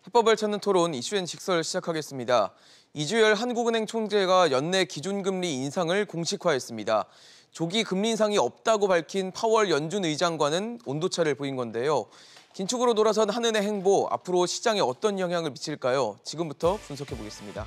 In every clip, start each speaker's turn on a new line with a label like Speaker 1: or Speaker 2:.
Speaker 1: 해법을 찾는 토론 이슈앤 직설 시작하겠습니다. 이주열 한국은행 총재가 연내 기준금리 인상을 공식화했습니다. 조기 금리 인상이 없다고 밝힌 파월 연준 의장과는 온도차를 보인 건데요. 긴축으로 돌아선 한은의 행보, 앞으로 시장에 어떤 영향을 미칠까요? 지금부터 분석해 보겠습니다.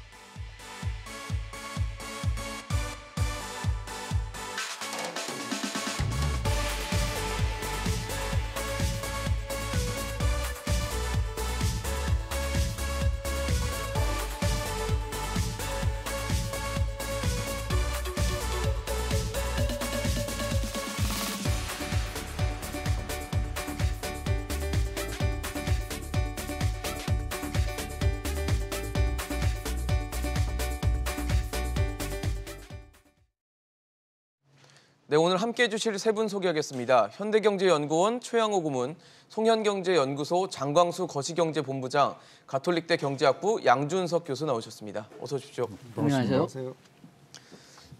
Speaker 1: 네, 오늘 함께해 주실 세 분 소개하겠습니다. 현대경제연구원 최양호 고문, 송현경제연구소 장광수 거시경제본부장, 가톨릭대 경제학부 양준석 교수 나오셨습니다. 어서 오십시오.
Speaker 2: 안녕하세요.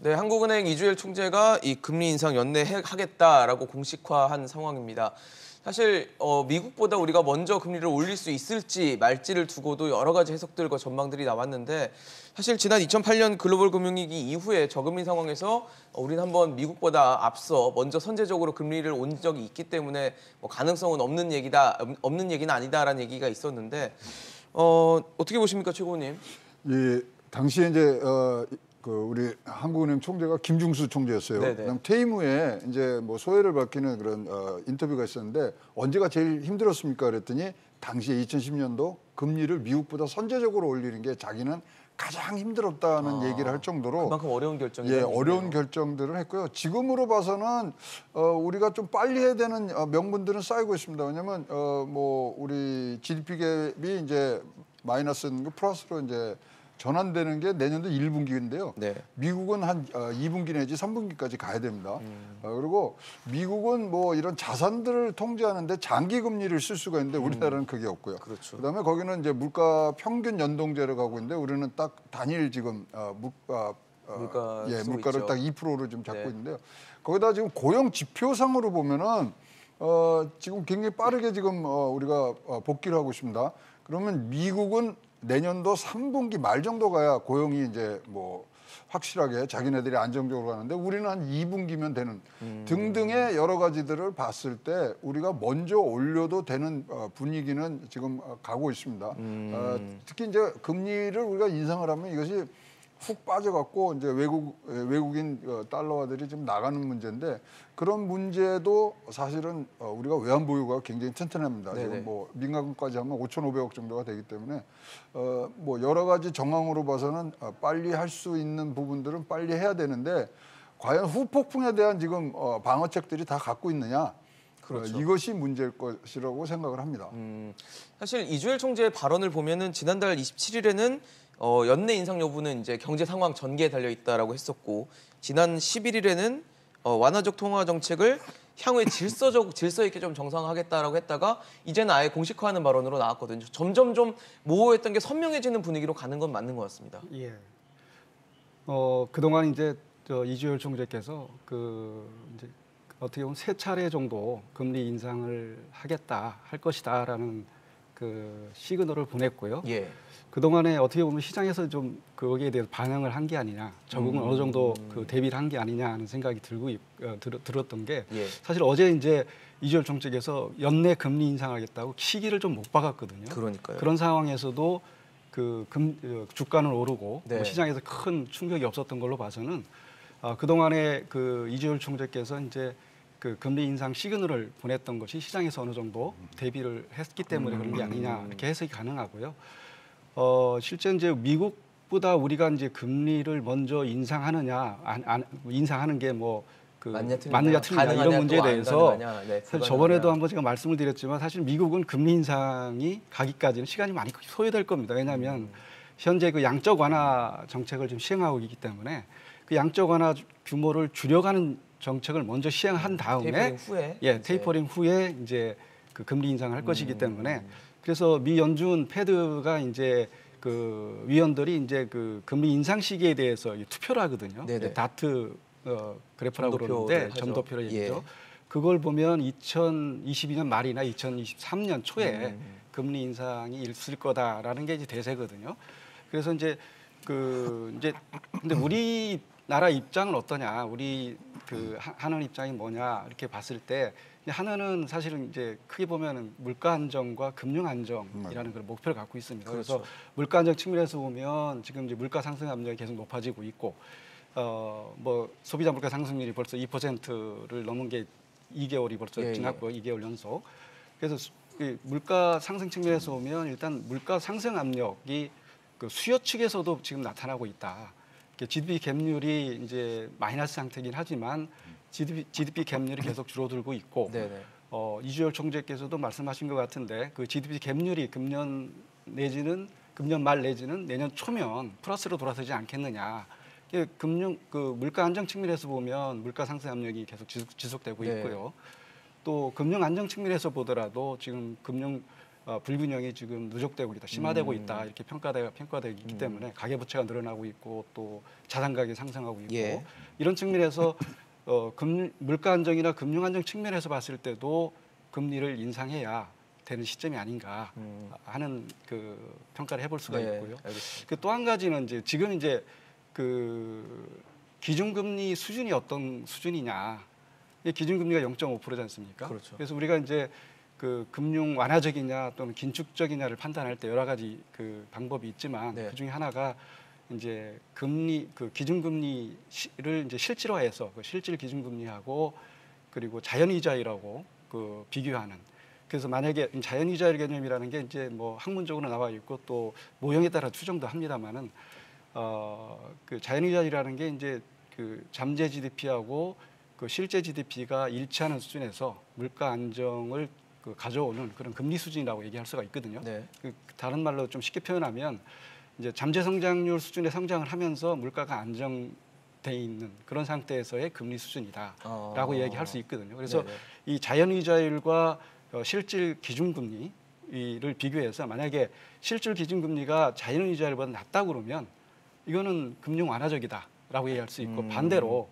Speaker 1: 네, 한국은행 이주열 총재가 이 금리 인상 연내 하겠다라고 공식화한 상황입니다. 사실 미국보다 우리가 먼저 금리를 올릴 수 있을지 말지를 두고도 여러 가지 해석들과 전망들이 나왔는데 사실 지난 2008년 글로벌 금융위기 이후에 저금리 상황에서 우리는 한번 미국보다 앞서 먼저 선제적으로 금리를 온 적이 있기 때문에 뭐 가능성은 없는 얘기는 아니다라는 얘기가 있었는데 어떻게 보십니까, 최고님?
Speaker 3: 예, 당시에 이제 우리 한국은행 총재가 김중수 총재였어요. 그다음 퇴임 후에 이제 뭐 소회를 밝히는 그런 인터뷰가 있었는데 언제가 제일 힘들었습니까? 그랬더니 당시에 2010년도 금리를 미국보다 선제적으로 올리는 게 자기는 가장 힘들었다는 얘기를 할 정도로
Speaker 1: 그만큼 어려운 결정이
Speaker 3: 어려운 결정들을 했고요. 지금으로 봐서는 우리가 좀 빨리 해야 되는 명분들은 쌓이고 있습니다. 왜냐하면 뭐 우리 GDP 갭이 이제 마이너스는 플러스로 이제 전환되는 게 내년도 1분기인데요.
Speaker 1: 네.
Speaker 3: 미국은 한 2분기 내지 3분기까지 가야 됩니다. 그리고 미국은 뭐 이런 자산들을 통제하는데 장기 금리를 쓸 수가 있는데 우리나라는 그게 없고요.
Speaker 1: 그렇죠.
Speaker 3: 그다음에 거기는 이제 물가 평균 연동제를 가고 있는데 우리는 딱 단일 지금 물가를 딱 2%로 좀 잡고 있는데요. 거기다 지금 고용 지표상으로 보면은 지금 굉장히 빠르게 지금 우리가 복귀를 하고 있습니다. 그러면 미국은 내년도 3분기 말 정도 가야 고용이 이제 뭐 확실하게 자기네들이 안정적으로 가는데 우리는 한 2분기면 되는 등등의 여러 가지들을 봤을 때 우리가 먼저 올려도 되는 분위기는 지금 가고 있습니다. 특히 이제 금리를 우리가 인상을 하면 이것이 훅 빠져갖고 이제 외국인 달러화들이 좀 나가는 문제인데 그런 문제도 사실은 우리가 외환 보유가 굉장히 튼튼합니다. 지금 뭐 민간까지 하면 5,500억 정도가 되기 때문에 뭐 여러 가지 정황으로 봐서는 빨리 할 수 있는 부분들은 빨리 해야 되는데 과연 후폭풍에 대한 지금 방어책들이 다 갖고 있느냐? 그렇죠. 이것이 문제일 것이라고 생각을 합니다.
Speaker 1: 사실 이주열 총재의 발언을 보면은 지난달 27일에는 연내 인상 여부는 이제 경제 상황 전개에 달려 있다라고 했었고 지난 11일에는 완화적 통화 정책을 향후에 질서 있게 좀 정상화하겠다라고 했다가 이제는 아예 공식화하는 발언으로 나왔거든요. 점점 좀 모호했던 게 선명해지는 분위기로 가는 건 맞는 것 같습니다.
Speaker 2: 예. 그동안 이제 이주열 총재께서 이제 어떻게 보면 3차례 정도 금리 인상을 할 것이다라는 그 시그널을 보냈고요.
Speaker 1: 예.
Speaker 2: 그동안에 어떻게 보면 시장에서 좀 거기에 대해서 반응을 한 게 아니냐, 적응을 어느 정도 대비를 한 게 아니냐 하는 생각이 들었던 게 사실 어제 이제 이주열 총재께서 연내 금리 인상하겠다고 시기를 좀 못 박았거든요.
Speaker 1: 그러니까요.
Speaker 2: 그런 상황에서도 주가는 오르고 뭐 시장에서 큰 충격이 없었던 걸로 봐서는 그동안에 이주열 총재께서 이제 그 금리 인상 시그널을 보냈던 것이 시장에서 어느 정도 대비를 했기 때문에 그런 게 아니냐 이렇게 해석이 가능하고요. 실제 이제 미국보다 우리가 이제 금리를 먼저 인상하느냐, 인상하는 게 뭐 맞느냐 틀리냐 이런 문제에 대해서 사실 저번에도 한번 제가 말씀을 드렸지만 사실 미국은 금리 인상이 가기까지는 시간이 많이 소요될 겁니다. 왜냐하면 현재 그 양적 완화 정책을 지금 시행하고 있기 때문에 그 양적 완화 규모를 줄여가는 정책을 먼저 시행한 다음에 테이퍼링 후에 이제 그 금리 인상을 할 것이기 때문에 그래서 미 연준 패드가 이제 그 위원들이 이제 그 금리 인상 시기에 대해서 투표를 하거든요. 다트 그래프라고 그러는데 점도표를 얘기죠. 그걸 보면 2022년 말이나 2023년 초에 금리 인상이 있을 거다라는 게 이제 대세거든요. 그래서 이제 근데 우리나라 입장은 어떠냐? 우리 한은 입장이 뭐냐? 이렇게 봤을 때 한은은 사실은 이제 크게 보면은 물가 안정과 금융 안정이라는 그런 목표를 갖고 있습니다. 그래서
Speaker 1: 그렇죠.
Speaker 2: 물가 안정 측면에서 보면 지금 이제 물가 상승 압력이 계속 높아지고 있고 뭐 소비자 물가 상승률이 벌써 2%를 넘은 게 2개월이 벌써 지났고 2개월 연속. 그래서 물가 상승 측면에서 보면 일단 물가 상승 압력이 그 수요 측에서도 지금 나타나고 있다. GDP 갭률이 이제 마이너스 상태이긴 하지만 GDP 갭률이 계속 줄어들고 있고 이주열 총재께서도 말씀하신 것 같은데 그 GDP 갭률이 금년 말 내지는 내년 초면 플러스로 돌아서지 않겠느냐. 물가 안정 측면에서 보면 물가 상승 압력이 계속 지속되고 있고요. 또 금융 안정 측면에서 보더라도 지금 금융 불균형이 지금 누적되고 있다, 심화되고 있다 이렇게 평가되고 있기 때문에 가계부채가 늘어나고 있고 또 자산 가격이 상승하고 있고 이런 측면에서 물가 안정이나 금융 안정 측면에서 봤을 때도 금리를 인상해야 되는 시점이 아닌가 하는 그 평가를 해볼 수가 있고요. 또 한 가지는 이제 지금 이제 그 기준금리 수준이 어떤 수준이냐? 기준금리가 0.5%지 않습니까?
Speaker 1: 그렇죠.
Speaker 2: 그래서 우리가 이제 그 금융 완화적이냐 또는 긴축적이냐를 판단할 때 여러 가지 그 방법이 있지만 그 중에 하나가 이제 기준금리를 이제 실질화해서 그 실질 기준금리하고 그리고 자연이자율하고 그 비교하는. 그래서 만약에 자연이자율 개념이라는 게 이제 뭐 학문적으로 나와 있고 또 모형에 따라 추정도 합니다만은 그 자연이자율이라는 게 이제 그 잠재 GDP하고 그 실제 GDP가 일치하는 수준에서 물가 안정을 가져오는 그런 금리 수준이라고 얘기할 수가 있거든요. 다른 말로 좀 쉽게 표현하면 이제 잠재 성장률 수준의 성장을 하면서 물가가 안정돼 있는 그런 상태에서의 금리 수준이다라고 얘기할 수 있거든요. 그래서 이 자연이자율과 실질 기준금리를 비교해서 만약에 실질 기준금리가 자연이자율보다 낮다고 그러면 이거는 금융 완화적이다라고 얘기할 수 있고 반대로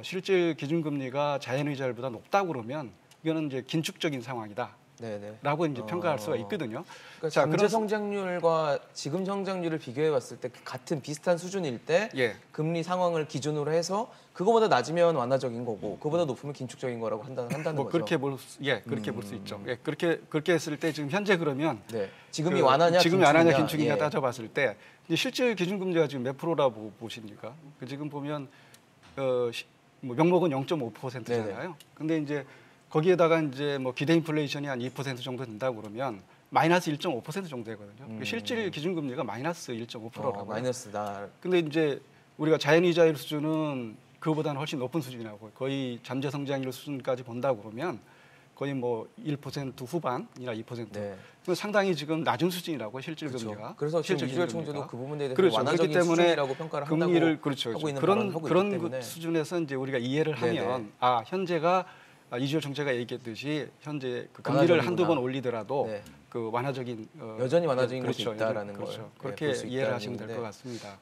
Speaker 2: 실질 기준금리가 자연이자율보다 높다고 그러면 이거는 이제 긴축적인 상황이다라고 이제 평가할 수가 있거든요.
Speaker 1: 그러니까 잠재 성장률과 지금 성장률을 비교해봤을 때 같은 비슷한 수준일 때 금리 상황을 기준으로 해서 그거보다 낮으면 완화적인 거고 그거보다 높으면 긴축적인 거라고 한다는 거죠.
Speaker 2: 그렇게 볼 수 있죠. 그렇게 했을 때 지금 현재 그러면
Speaker 1: 지금이 완화냐
Speaker 2: 긴축이냐 따져봤을 때 이제 실질 기준금리가 지금 몇 프로라고 보십니까? 지금 보면 뭐 명목은 0.5%잖아요. 근데 이제 거기에다가 이제 뭐 기대 인플레이션이 한 2% 정도 된다고 그러면 마이너스 1.5% 정도 되거든요. 실질 기준금리가 마이너스 1.5%라고.
Speaker 1: 마이너스다.
Speaker 2: 근데 이제 우리가 자연이자율 수준은 그거보다는 훨씬 높은 수준이라고 거의 잠재 성장률 수준까지 본다고 그러면 거의 뭐 1% 후반이나 2%. 그건 상당히 지금 낮은 수준이라고 실질 금리가.
Speaker 1: 그래서 지금 이주열 총재도 그 부분에 대해서 완화적인 수준이라고 평가를 한다고 하고 있는
Speaker 2: 그런 수준에서 이제 우리가 이해를 하면 현재가 이주열 총재가 얘기했듯이 현재 그 금리를 한두 번 올리더라도 그 완화적인
Speaker 1: 여전히 완화적인 것이 있다라는
Speaker 2: 거죠. 그렇게 이해를 하시면 될 것 같습니다.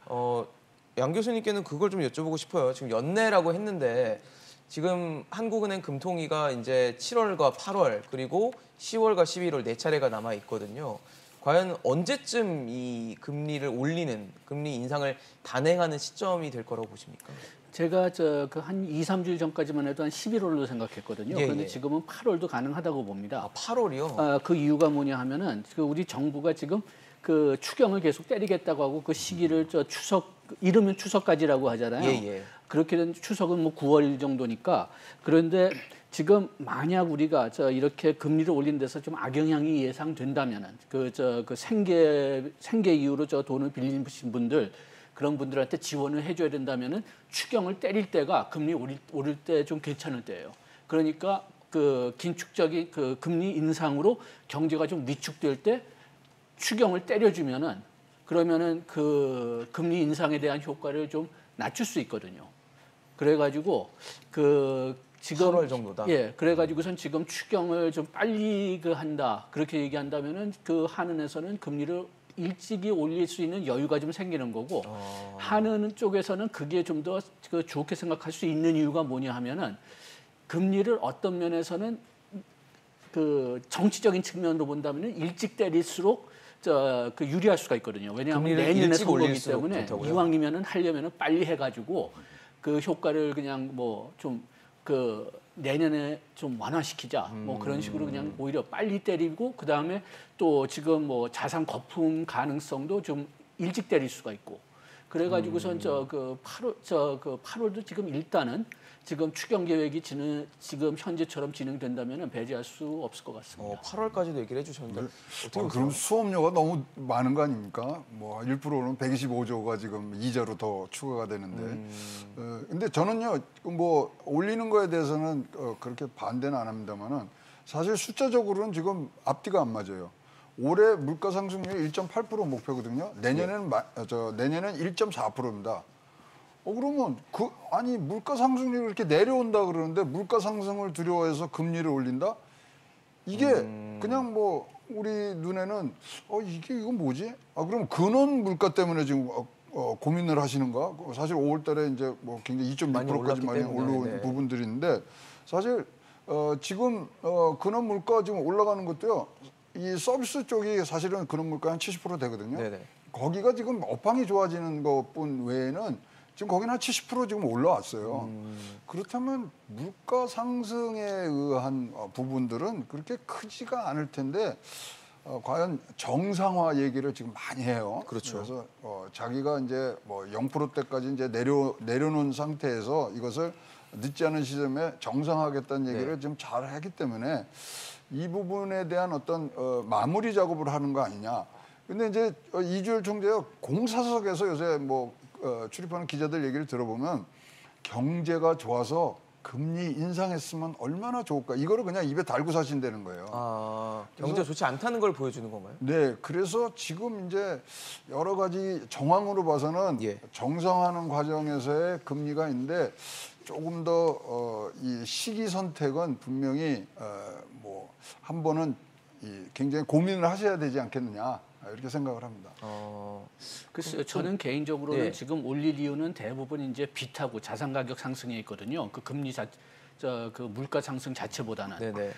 Speaker 1: 양 교수님께는 그걸 좀 여쭤보고 싶어요. 지금 연내라고 했는데 지금 한국은행 금통위가 이제 7월과 8월 그리고 10월과 11월 4차례가 남아 있거든요. 과연 언제쯤 이 금리를 올리는 금리 인상을 단행하는 시점이 될 거라고 보십니까?
Speaker 4: 제가 한 2, 3주일 전까지만 해도 한 11월로 생각했거든요. 그런데 지금은 8월도 가능하다고 봅니다.
Speaker 1: 8월이요?
Speaker 4: 그 이유가 뭐냐 하면은 우리 정부가 지금 그 추경을 계속 때리겠다고 하고 그 시기를 이르면 추석까지라고 하잖아요. 그렇게 된 추석은 뭐 9월 정도니까. 그런데 지금 만약 우리가 이렇게 금리를 올린 데서 좀 악영향이 예상된다면은 그 생계 이후로 돈을 빌리신 분들 그런 분들한테 지원을 해줘야 된다면은 추경을 때릴 때가 금리 오를 때 좀 괜찮을 때예요. 그러니까 그 긴축적인 그 금리 인상으로 경제가 좀 위축될 때 추경을 때려주면은 그러면은 그 금리 인상에 대한 효과를 좀 낮출 수 있거든요. 그래가지고 지금
Speaker 1: 8월 정도다.
Speaker 4: 그래가지고선 지금 추경을 좀 빨리 한다 그렇게 얘기한다면은 그 한은에서는 금리를 일찍이 올릴 수 있는 여유가 좀 생기는 거고 한은 쪽에서는 그게 좀 더 좋게 생각할 수 있는 이유가 뭐냐 하면은 금리를 어떤 면에서는 그 정치적인 측면으로 본다면은 일찍 때릴수록 그 유리할 수가 있거든요. 왜냐하면 내년에 선거기 때문에 좋다고요? 이왕이면은 하려면은 빨리 해가지고 그 효과를 그냥 뭐 좀 그 내년에 좀 완화시키자 뭐 그런 식으로 그냥 오히려 빨리 때리고 그 다음에 또 지금 뭐 자산 거품 가능성도 좀 일찍 때릴 수가 있고 그래가지고선 그 8월도 지금 일단은 지금 추경 계획이 지금 현재처럼 진행된다면은 배제할 수 없을 것 같습니다.
Speaker 1: 8월까지도 얘기를 해주셨는데
Speaker 3: 그럼 수업료가 너무 많은 거 아닙니까? 뭐 1%는 125조가 지금 이자로 더 추가가 되는데. 근데 저는요, 뭐 올리는 거에 대해서는 그렇게 반대는 안 합니다만은 사실 숫자적으로는 지금 앞뒤가 안 맞아요. 올해 물가 상승률이 1.8% 목표거든요. 내년에는 내년은 1.4%입니다. 그러면 아니 물가 상승률이 이렇게 내려온다 그러는데 물가 상승을 두려워해서 금리를 올린다? 이게 그냥 뭐 우리 눈에는 이건 뭐지? 그럼 근원 물가 때문에 지금 고민을 하시는가? 사실 5월달에 이제 뭐 굉장히 2.6%까지 많이 올라온 부분들이 있는데 사실 지금 근원 물가 지금 올라가는 것도요. 이 서비스 쪽이 사실은 근원 물가 한 70% 되거든요. 네네. 거기가 지금 업황이 좋아지는 것뿐 외에는 지금 거기는 한 70% 지금 올라왔어요. 그렇다면 물가 상승에 의한 부분들은 그렇게 크지가 않을 텐데 과연 정상화 얘기를 지금 많이 해요.
Speaker 1: 그렇죠.
Speaker 3: 그래서 자기가 이제 뭐 0%대까지 이제 내려놓은 상태에서 이것을 늦지 않은 시점에 정상화하겠다는 얘기를 지금 잘 하기 때문에 이 부분에 대한 어떤 마무리 작업을 하는 거 아니냐. 근데 이제 이주열 총재가 공사석에서 요새 뭐 출입하는 기자들 얘기를 들어보면 경제가 좋아서 금리 인상했으면 얼마나 좋을까. 이거를 그냥 입에 달고 사신다는 거예요.
Speaker 1: 경제가 좋지 않다는 걸 보여주는 건가요?
Speaker 3: 네. 그래서 지금 이제 여러 가지 정황으로 봐서는 정상화하는 과정에서의 금리가 있는데 조금 더 이 시기 선택은 분명히 뭐 한 번은 굉장히 고민을 하셔야 되지 않겠느냐. 이렇게 생각을 합니다.
Speaker 4: 글쎄요, 저는 개인적으로는 지금 올릴 이유는 대부분 이제 빚하고 자산 가격 상승에 있거든요. 그 금리 그 물가 상승 자체보다는.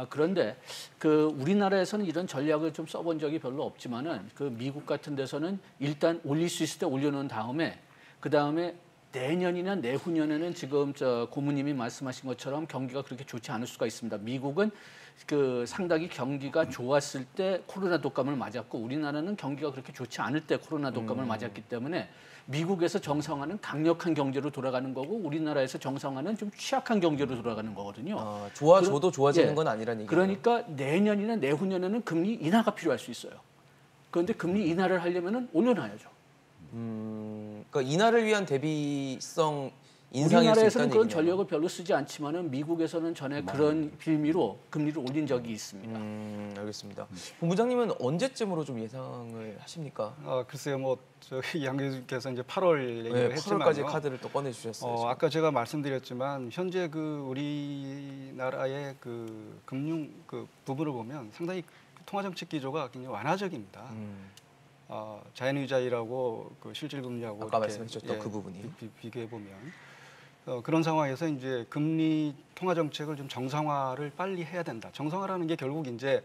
Speaker 4: 그런데 그 우리나라에서는 이런 전략을 좀 써본 적이 별로 없지만은 그 미국 같은 데서는 일단 올릴 수 있을 때 올려놓은 다음에 그 다음에 내년이나 내후년에는 지금 고모님이 말씀하신 것처럼 경기가 그렇게 좋지 않을 수가 있습니다. 미국은 그 상당히 경기가 좋았을 때 코로나 독감을 맞았고 우리나라는 경기가 그렇게 좋지 않을 때 코로나 독감을 맞았기 때문에 미국에서 정상화는 강력한 경제로 돌아가는 거고 우리나라에서 정상화는 좀 취약한 경제로 돌아가는 거거든요.
Speaker 1: 좋아져도 좋아지는 건 아니라는 얘기예요.
Speaker 4: 그러니까 내년이나 내후년에는 금리 인하가 필요할 수 있어요. 그런데 금리 인하를 하려면 올려놔야죠.
Speaker 1: 그러니까 인하를 위한 대비성 인상일
Speaker 4: 우리나라에서는 그런
Speaker 1: 얘기네요.
Speaker 4: 전력을 별로 쓰지 않지만은 미국에서는 전에 그런 빌미로 금리를 올린 적이 있습니다.
Speaker 1: 알겠습니다. 본부장님은 언제쯤으로 좀 예상을 하십니까?
Speaker 2: 글쎄요, 뭐 저희 양 교수께서 이제 8월 얘기를 했지만요.
Speaker 1: 8월까지 카드를 또 꺼내주셨어요.
Speaker 2: 아까 제가 말씀드렸지만 현재 그 우리나라의 그 금융 그 부분을 보면 상당히 통화정책 기조가 굉장히 완화적입니다. 자연의자율하고 그 실질금리하고
Speaker 1: 아까 말씀하셨던 그 부분이
Speaker 2: 비교해 보면 그런 상황에서 이제 금리 통화 정책을 좀 정상화를 빨리 해야 된다. 정상화라는 게 결국 이제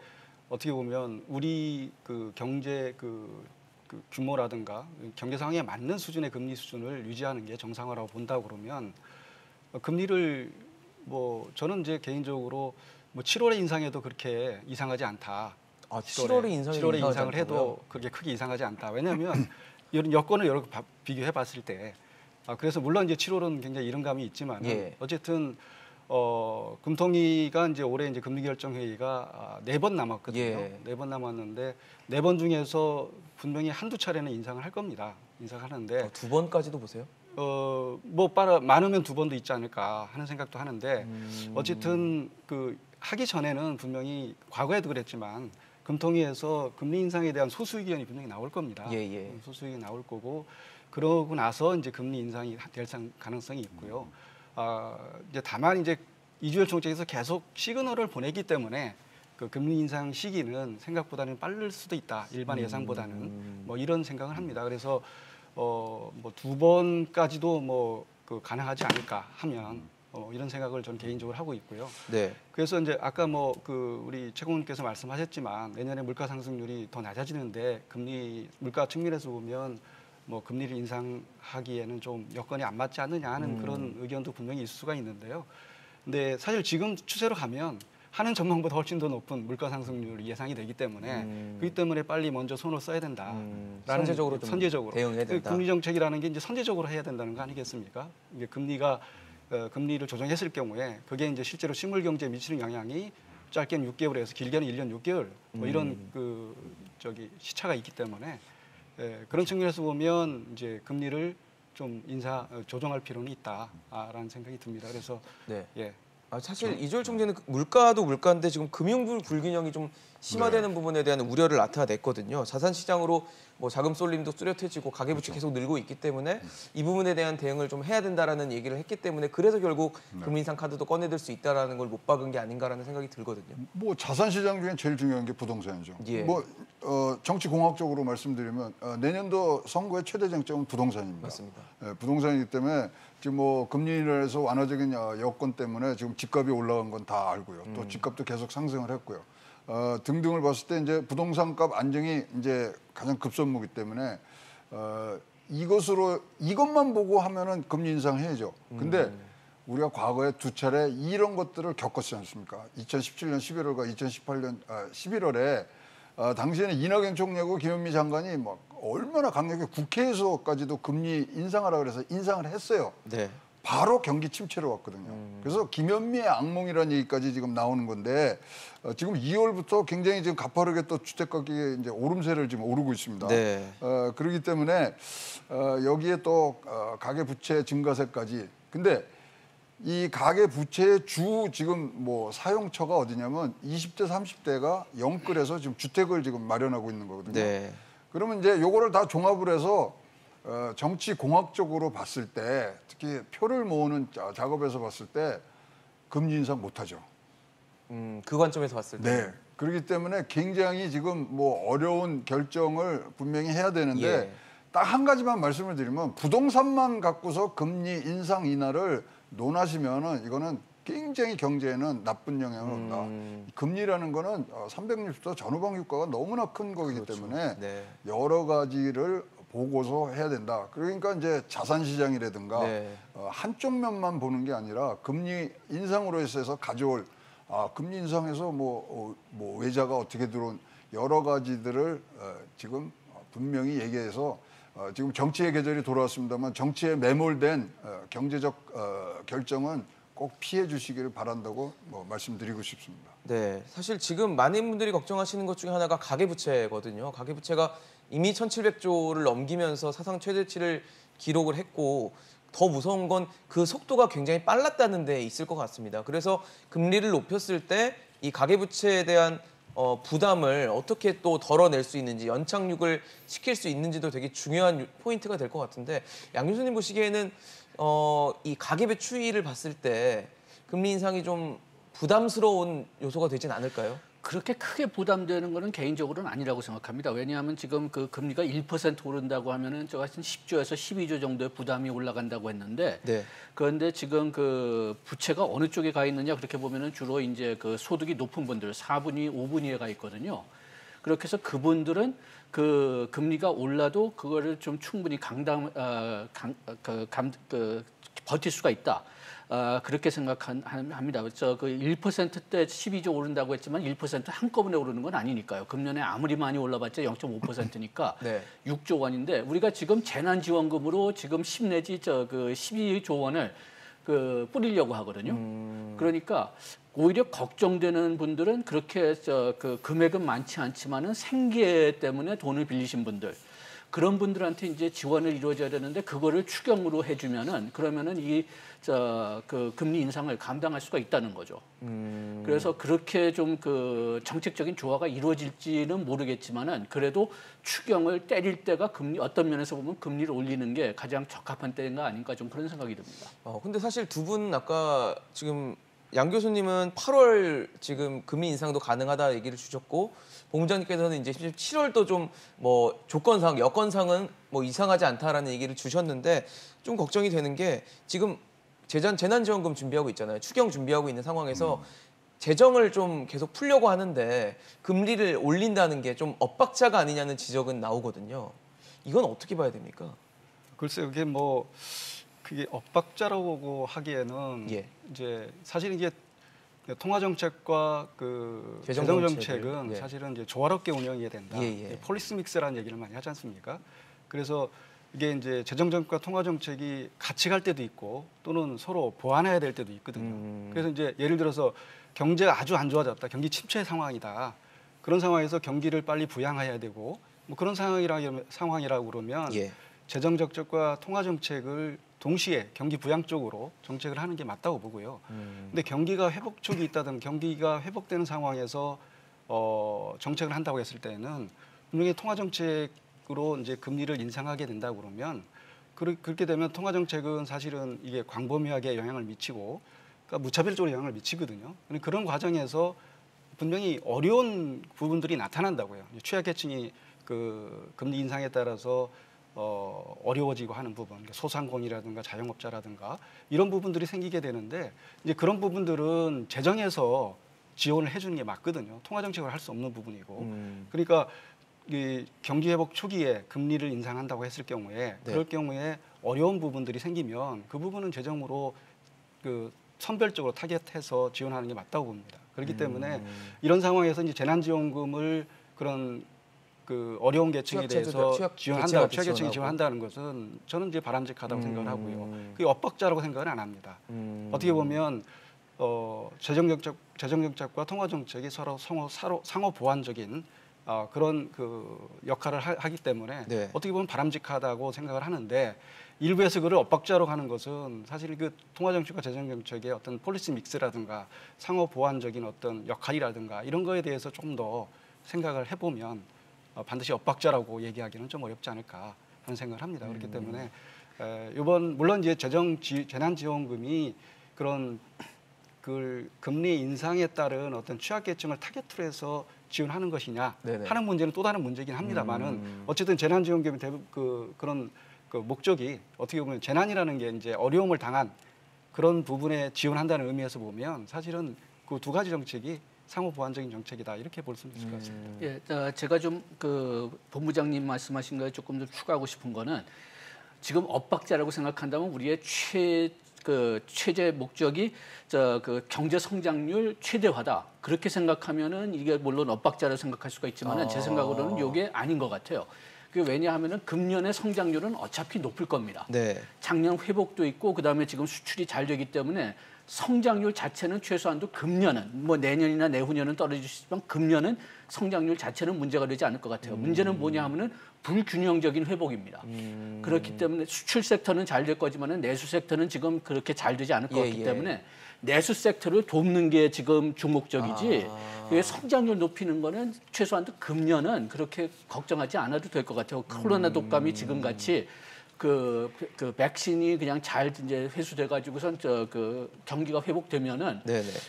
Speaker 2: 어떻게 보면 우리 그 경제 그 규모라든가 경제 상황에 맞는 수준의 금리 수준을 유지하는 게 정상화라고 본다고 그러면 금리를 뭐 저는 이제 개인적으로 뭐 7월에 인상해도 그렇게 이상하지 않다.
Speaker 1: 7월에
Speaker 2: 인상을 해도 그렇게 크게 이상하지 않다. 왜냐하면 이런 여건을 여러 비교해 봤을 때 그래서 물론 이제 7월은 굉장히 이른감이 있지만 어쨌든 금통위가 이제 올해 이제 금리 결정 회의가 4번 남았거든요. 4번 남았는데 4번 중에서 분명히 한두 차례는 인상을 할 겁니다. 인상하는데
Speaker 1: 2번까지도 보세요?
Speaker 2: 뭐 많으면 2번도 있지 않을까 하는 생각도 하는데 어쨌든 그 하기 전에는 분명히 과거에도 그랬지만 금통위에서 금리 인상에 대한 소수 의견이 분명히 나올 겁니다. 소수 의견이 나올 거고 그러고 나서 이제 금리 인상이 될 가능성이 있고요. 이제 다만 이제 이주열 총재께서 계속 시그널을 보내기 때문에 그 금리 인상 시기는 생각보다는 빠를 수도 있다. 일반 예상보다는 뭐 이런 생각을 합니다. 그래서 뭐 2번까지도 뭐 그 가능하지 않을까 하면 이런 생각을 저는 개인적으로 하고 있고요.
Speaker 1: 네.
Speaker 2: 그래서 이제 아까 뭐 그 우리 최고님께서 말씀하셨지만 내년에 물가 상승률이 더 낮아지는데 물가 측면에서 보면 뭐 금리를 인상하기에는 좀 여건이 안 맞지 않느냐 하는 그런 의견도 분명히 있을 수가 있는데요. 근데 사실 지금 추세로 가면 하는 전망보다 훨씬 더 높은 물가 상승률이 예상이 되기 때문에 그렇기 때문에 빨리 먼저 손을 써야 된다라는 선제적으로
Speaker 1: 대응해야 된다.
Speaker 2: 금리 정책이라는 게 이제 선제적으로 해야 된다는 거 아니겠습니까? 이게 금리를 조정했을 경우에 그게 이제 실제로 실물 경제에 미치는 영향이 짧게는 6개월에서 길게는 1년 6개월 뭐 이런 시차가 있기 때문에 그런 측면에서 보면 이제 금리를 좀 조정할 필요는 있다라는 생각이 듭니다. 그래서
Speaker 1: 네.
Speaker 2: 예.
Speaker 1: 사실 이주열 총재는 물가도 물가인데 지금 금융 불균형이 좀 심화되는 부분에 대한 우려를 나타냈거든요. 자산 시장으로 뭐 자금 쏠림도 뚜렷해지고 가계부채 계속 늘고 있기 때문에 이 부분에 대한 대응을 좀 해야 된다라는 얘기를 했기 때문에 그래서 결국 금리 인상 카드도 꺼내들 수 있다라는 걸 못 박은 게 아닌가라는 생각이 들거든요.
Speaker 3: 뭐 자산 시장 중에 제일 중요한 게 부동산이죠.
Speaker 1: 예.
Speaker 3: 뭐 정치 공학적으로 말씀드리면 내년도 선거의 최대 쟁점은 부동산입니다.
Speaker 1: 맞습니다.
Speaker 3: 부동산이기 때문에 지금 뭐 금리 인하에서 완화적인 여건 때문에 지금 집값이 올라간 건 다 알고요. 또 집값도 계속 상승을 했고요. 등등을 봤을 때 이제 부동산값 안정이 이제 가장 급선무기 때문에 이것만 보고 하면은 금리 인상해야죠. 근데 우리가 과거에 두 차례 이런 것들을 겪었지 않습니까? 2017년 11월과 2018년 11월에 당시에는 이낙연 총리하고 김현미 장관이 막 얼마나 강력하게 국회에서까지도 금리 인상하라 그래서 인상을 했어요.
Speaker 1: 네.
Speaker 3: 바로 경기 침체로 왔거든요. 그래서 김현미의 악몽이라는 얘기까지 지금 나오는 건데 지금 2월부터 굉장히 지금 가파르게 또 주택 가격이 이제 오름세를 지금 오르고 있습니다.
Speaker 1: 네.
Speaker 3: 그렇기 때문에 여기에 또 가계 부채 증가세까지. 근데 이 가계 부채의 주 지금 뭐 사용처가 어디냐면 20대 30대가 영끌에서 지금 주택을 지금 마련하고 있는 거거든요.
Speaker 1: 네.
Speaker 3: 그러면 이제 요거를 다 종합을 해서 정치 공학적으로 봤을 때 특히 표를 모으는 작업에서 봤을 때 금리 인상 못하죠.
Speaker 1: 그 관점에서 봤을 때.
Speaker 3: 네. 그렇기 때문에 굉장히 지금 뭐 어려운 결정을 분명히 해야 되는데
Speaker 1: 예.
Speaker 3: 딱 한 가지만 말씀을 드리면 부동산만 갖고서 금리 인상 인하를 논하시면은 이거는 굉장히 경제에는 나쁜 영향을 온다. 금리라는 거는 360도 전후방 효과가 너무나 큰 거기 때문에
Speaker 1: 네.
Speaker 3: 여러 가지를 보고서 해야 된다. 그러니까 이제 자산 시장이라든가
Speaker 1: 네.
Speaker 3: 한쪽 면만 보는 게 아니라 금리 인상으로 해서 가져올 금리 인상해서 뭐 외자가 어떻게 들어온 여러 가지들을 지금 분명히 얘기해서 지금 정치의 계절이 돌아왔습니다만 정치에 매몰된 경제적 결정은 꼭 피해 주시기를 바란다고 말씀드리고 싶습니다.
Speaker 1: 네, 사실 지금 많은 분들이 걱정하시는 것 중에 하나가 가계부채거든요. 가계부채가 이미 1,700조를 넘기면서 사상 최대치를 기록을 했고 더 무서운 건 그 속도가 굉장히 빨랐다는 데 있을 것 같습니다. 그래서 금리를 높였을 때 이 가계부채에 대한 부담을 어떻게 또 덜어낼 수 있는지 연착륙을 시킬 수 있는지도 되게 중요한 포인트가 될 것 같은데 양 교수님 보시기에는 이 가계부 추이를 봤을 때 금리 인상이 좀 부담스러운 요소가 되진 않을까요?
Speaker 4: 그렇게 크게 부담되는 거는 개인적으로는 아니라고 생각합니다. 왜냐하면 지금 그 금리가 1% 오른다고 하면은 저 같은 10조에서 12조 정도의 부담이 올라간다고 했는데
Speaker 1: 네.
Speaker 4: 그런데 지금 그 부채가 어느 쪽에 가 있느냐 그렇게 보면은 주로 이제 그 소득이 높은 분들 4분위, 5분위에 가 있거든요. 그렇게 해서 그분들은 그 금리가 올라도 그거를 좀 충분히 버틸 수가 있다. 그렇게 생각합니다. 그 1%대 12조 오른다고 했지만 1% 한꺼번에 오르는 건 아니니까요. 금년에 아무리 많이 올라봤자 0.5%니까
Speaker 1: 네.
Speaker 4: 6조 원인데 우리가 지금 재난지원금으로 지금 10 내지 12조 원을 뿌리려고 하거든요. 그러니까 오히려 걱정되는 분들은 그렇게 그 금액은 많지 않지만은 생계 때문에 돈을 빌리신 분들. 그런 분들한테 이제 지원을 이루어져야 되는데 그거를 추경으로 해주면은 그러면은 그 금리 인상을 감당할 수가 있다는 거죠. 그래서 그렇게 좀 그 정책적인 조화가 이루어질지는 모르겠지만은 그래도 추경을 때릴 때가 어떤 면에서 보면 금리를 올리는 게 가장 적합한 때인가 아닌가 좀 그런 생각이 듭니다.
Speaker 1: 근데 사실 두 분 아까 지금 양 교수님은 8월 지금 금리 인상도 가능하다 얘기를 주셨고 본부장님께서는 이제 7월도 좀 뭐 조건상 여건상은 뭐 이상하지 않다라는 얘기를 주셨는데 좀 걱정이 되는 게 지금 재난지원금 준비하고 있잖아요. 추경 준비하고 있는 상황에서 재정을 좀 계속 풀려고 하는데 금리를 올린다는 게 좀 엇박자가 아니냐는 지적은 나오거든요. 이건 어떻게 봐야 됩니까?
Speaker 2: 글쎄요, 그게 엇박자라고 하기에는
Speaker 1: 예.
Speaker 2: 이제 사실 이게 통화 정책과 그 재정 정책은
Speaker 1: 예.
Speaker 2: 사실은 이제 조화롭게 운영해야 된다.
Speaker 1: 예.
Speaker 2: 폴리스 믹스라는 얘기를 많이 하지 않습니까? 그래서 이게 이제 재정 정책과 통화 정책이 같이 갈 때도 있고 또는 서로 보완해야 될 때도 있거든요. 그래서 이제 예를 들어서 경제가 아주 안 좋아졌다, 경기 침체 상황이다. 그런 상황에서 경기를 빨리 부양해야 되고 뭐 그런 상황이라고 그러면
Speaker 1: 예.
Speaker 2: 재정 정책과 통화 정책을 동시에 경기 부양 쪽으로 정책을 하는 게 맞다고 보고요. 근데 경기가 회복 쪽이 있다든 경기가 회복되는 상황에서 정책을 한다고 했을 때는 분명히 통화 정책으로 이제 금리를 인상하게 된다고 그러면 그렇게 되면 통화 정책은 사실은 이게 광범위하게 영향을 미치고 그러니까 무차별적으로 영향을 미치거든요. 그런 과정에서 분명히 어려운 부분들이 나타난다고요. 취약계층이 그 금리 인상에 따라서 어려워지고 하는 부분, 소상공인이라든가 자영업자라든가 이런 부분들이 생기게 되는데 이제 그런 부분들은 재정에서 지원을 해주는 게 맞거든요. 통화 정책을 할 수 없는 부분이고, 그러니까 이 경기 회복 초기에 금리를 인상한다고 했을 경우에 그럴 경우에 어려운 부분들이 생기면 그 부분은 재정으로 그 선별적으로 타겟해서 지원하는 게 맞다고 봅니다. 그렇기 때문에 이런 상황에서 이제 재난지원금을 그런 그 어려운 계층에 대해서 지원한다, 취약계층에 지원한다는 것은 저는 이제 바람직하다고 생각을 하고요. 그게 엇박자라고 생각은 안 합니다. 어떻게 보면 재정정책과 통화정책이 서로 상호 보완적인 그런 그 역할을 하기 때문에
Speaker 1: 네.
Speaker 2: 어떻게 보면 바람직하다고 생각을 하는데 일부에서 그를 엇박자로 가는 것은 사실 그 통화정책과 재정정책의 어떤 폴리시 믹스라든가 상호 보완적인 어떤 역할이라든가 이런 거에 대해서 좀 더 생각을 해보면 반드시 엇박자라고 얘기하기는 좀 어렵지 않을까 하는 생각을 합니다. 그렇기 때문에 이번 물론 이제 재난지원금이 그런 그 금리 인상에 따른 어떤 취약계층을 타겟으로 해서 지원하는 것이냐 하는 문제는 또 다른 문제긴 합니다만은 어쨌든 재난지원금의 그런 그 목적이 어떻게 보면 재난이라는 게 이제 어려움을 당한 그런 부분에 지원한다는 의미에서 보면 사실은 그 두 가지 정책이 상호 보완적인 정책이다 이렇게 볼 수 있을 것 같습니다.
Speaker 4: 예, 제가 좀 그 본부장님 말씀하신 거에 조금 더 추가하고 싶은 거는 지금 엇박자라고 생각한다면 우리의 최재 목적이 그 경제 성장률 최대화다. 그렇게 생각하면은 이게 물론 엇박자라고 생각할 수가 있지만은 제 생각으로는 이게 아닌 것 같아요. 왜냐하면은 금년의 성장률은 어차피 높을 겁니다.
Speaker 1: 네.
Speaker 4: 작년 회복도 있고 그다음에 지금 수출이 잘 되기 때문에 성장률 자체는 최소한도 금년은 뭐 내년이나 내후년은 떨어질 수 있지만 금년은 성장률 자체는 문제가 되지 않을 것 같아요. 문제는 뭐냐 하면은 불균형적인 회복입니다. 그렇기 때문에 수출 섹터는 잘 될 거지만은 내수 섹터는 지금 그렇게 잘 되지 않을 것 같기 때문에 내수 섹터를 돕는 게 지금 주목적이지 성장률 높이는 거는 최소한도 금년은 그렇게 걱정하지 않아도 될 것 같아요. 코로나 독감이 지금 같이 그 백신이 그냥 잘 이제 회수돼 가지고선 그 경기가 회복되면은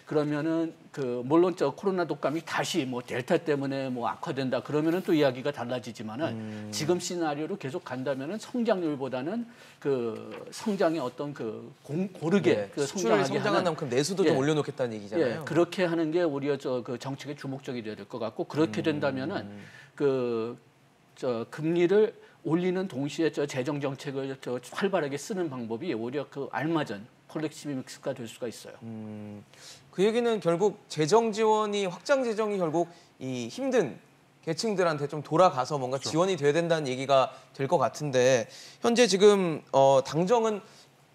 Speaker 4: 그러면은 물론 코로나 독감이 다시 뭐 델타 때문에 뭐 악화된다 그러면은 또 이야기가 달라지지만은 지금 시나리오로 계속 간다면은 성장률보다는 그 성장의 어떤 고르게
Speaker 1: 수출이 성장한 만큼 내수도 좀 올려놓겠다는 얘기잖아요.
Speaker 4: 그렇게 하는 게 오히려 그 정책의 주목적이 돼야 될 것 같고 그렇게 된다면은 금리를 올리는 동시에 재정 정책을 활발하게 쓰는 방법이 오히려 알맞은 폴리시 믹스가 될 수가 있어요.
Speaker 1: 그 얘기는 결국 재정 지원이 확장 재정이 결국 이 힘든 계층들한테 좀 돌아가서 뭔가 지원이 돼야 된다는 얘기가 될 것 같은데 현재 지금 당정은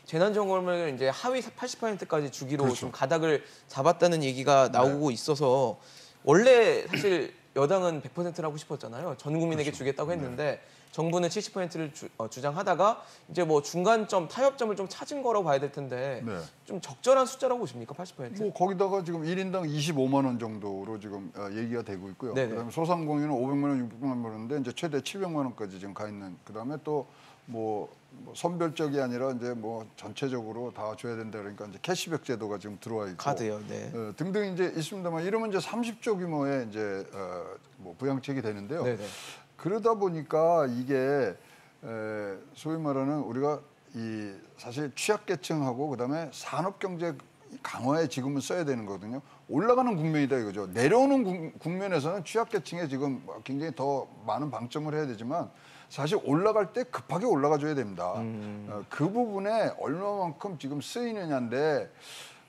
Speaker 1: 재난지원금을 이제 하위 80%까지 주기로 좀 가닥을 잡았다는 얘기가 나오고 있어서 원래 사실 여당은 100%를 하고 싶었잖아요. 전 국민에게 주겠다고 했는데 정부는 70%를 주장하다가 이제 뭐 중간점, 타협점을 좀 찾은 거라고 봐야 될 텐데 좀 적절한 숫자라고 보십니까? 80%?
Speaker 3: 뭐 거기다가 지금 1인당 25만 원 정도로 지금 얘기가 되고 있고요. 그다음에 소상공인은 500만 원, 600만 원인데 이제 최대 700만 원까지 지금 가 있는. 그다음에 또 뭐 선별적이 아니라 이제 뭐 전체적으로 다 줘야 된다 그러니까 이제 캐시백 제도가 지금 들어와 있고
Speaker 1: 카드요.
Speaker 3: 등등 이제 있습니다만 이러면 이제 30조 규모의 이제 뭐 부양책이 되는데요. 그러다 보니까 이게 소위 말하는 우리가 이 사실 취약계층하고 그다음에 산업경제 강화에 지금은 써야 되는 거거든요. 올라가는 국면이다 이거죠. 내려오는 국면에서는 취약계층에 지금 굉장히 더 많은 방점을 해야 되지만 사실 올라갈 때 급하게 올라가줘야 됩니다. 그 부분에 얼마만큼 지금 쓰이느냐인데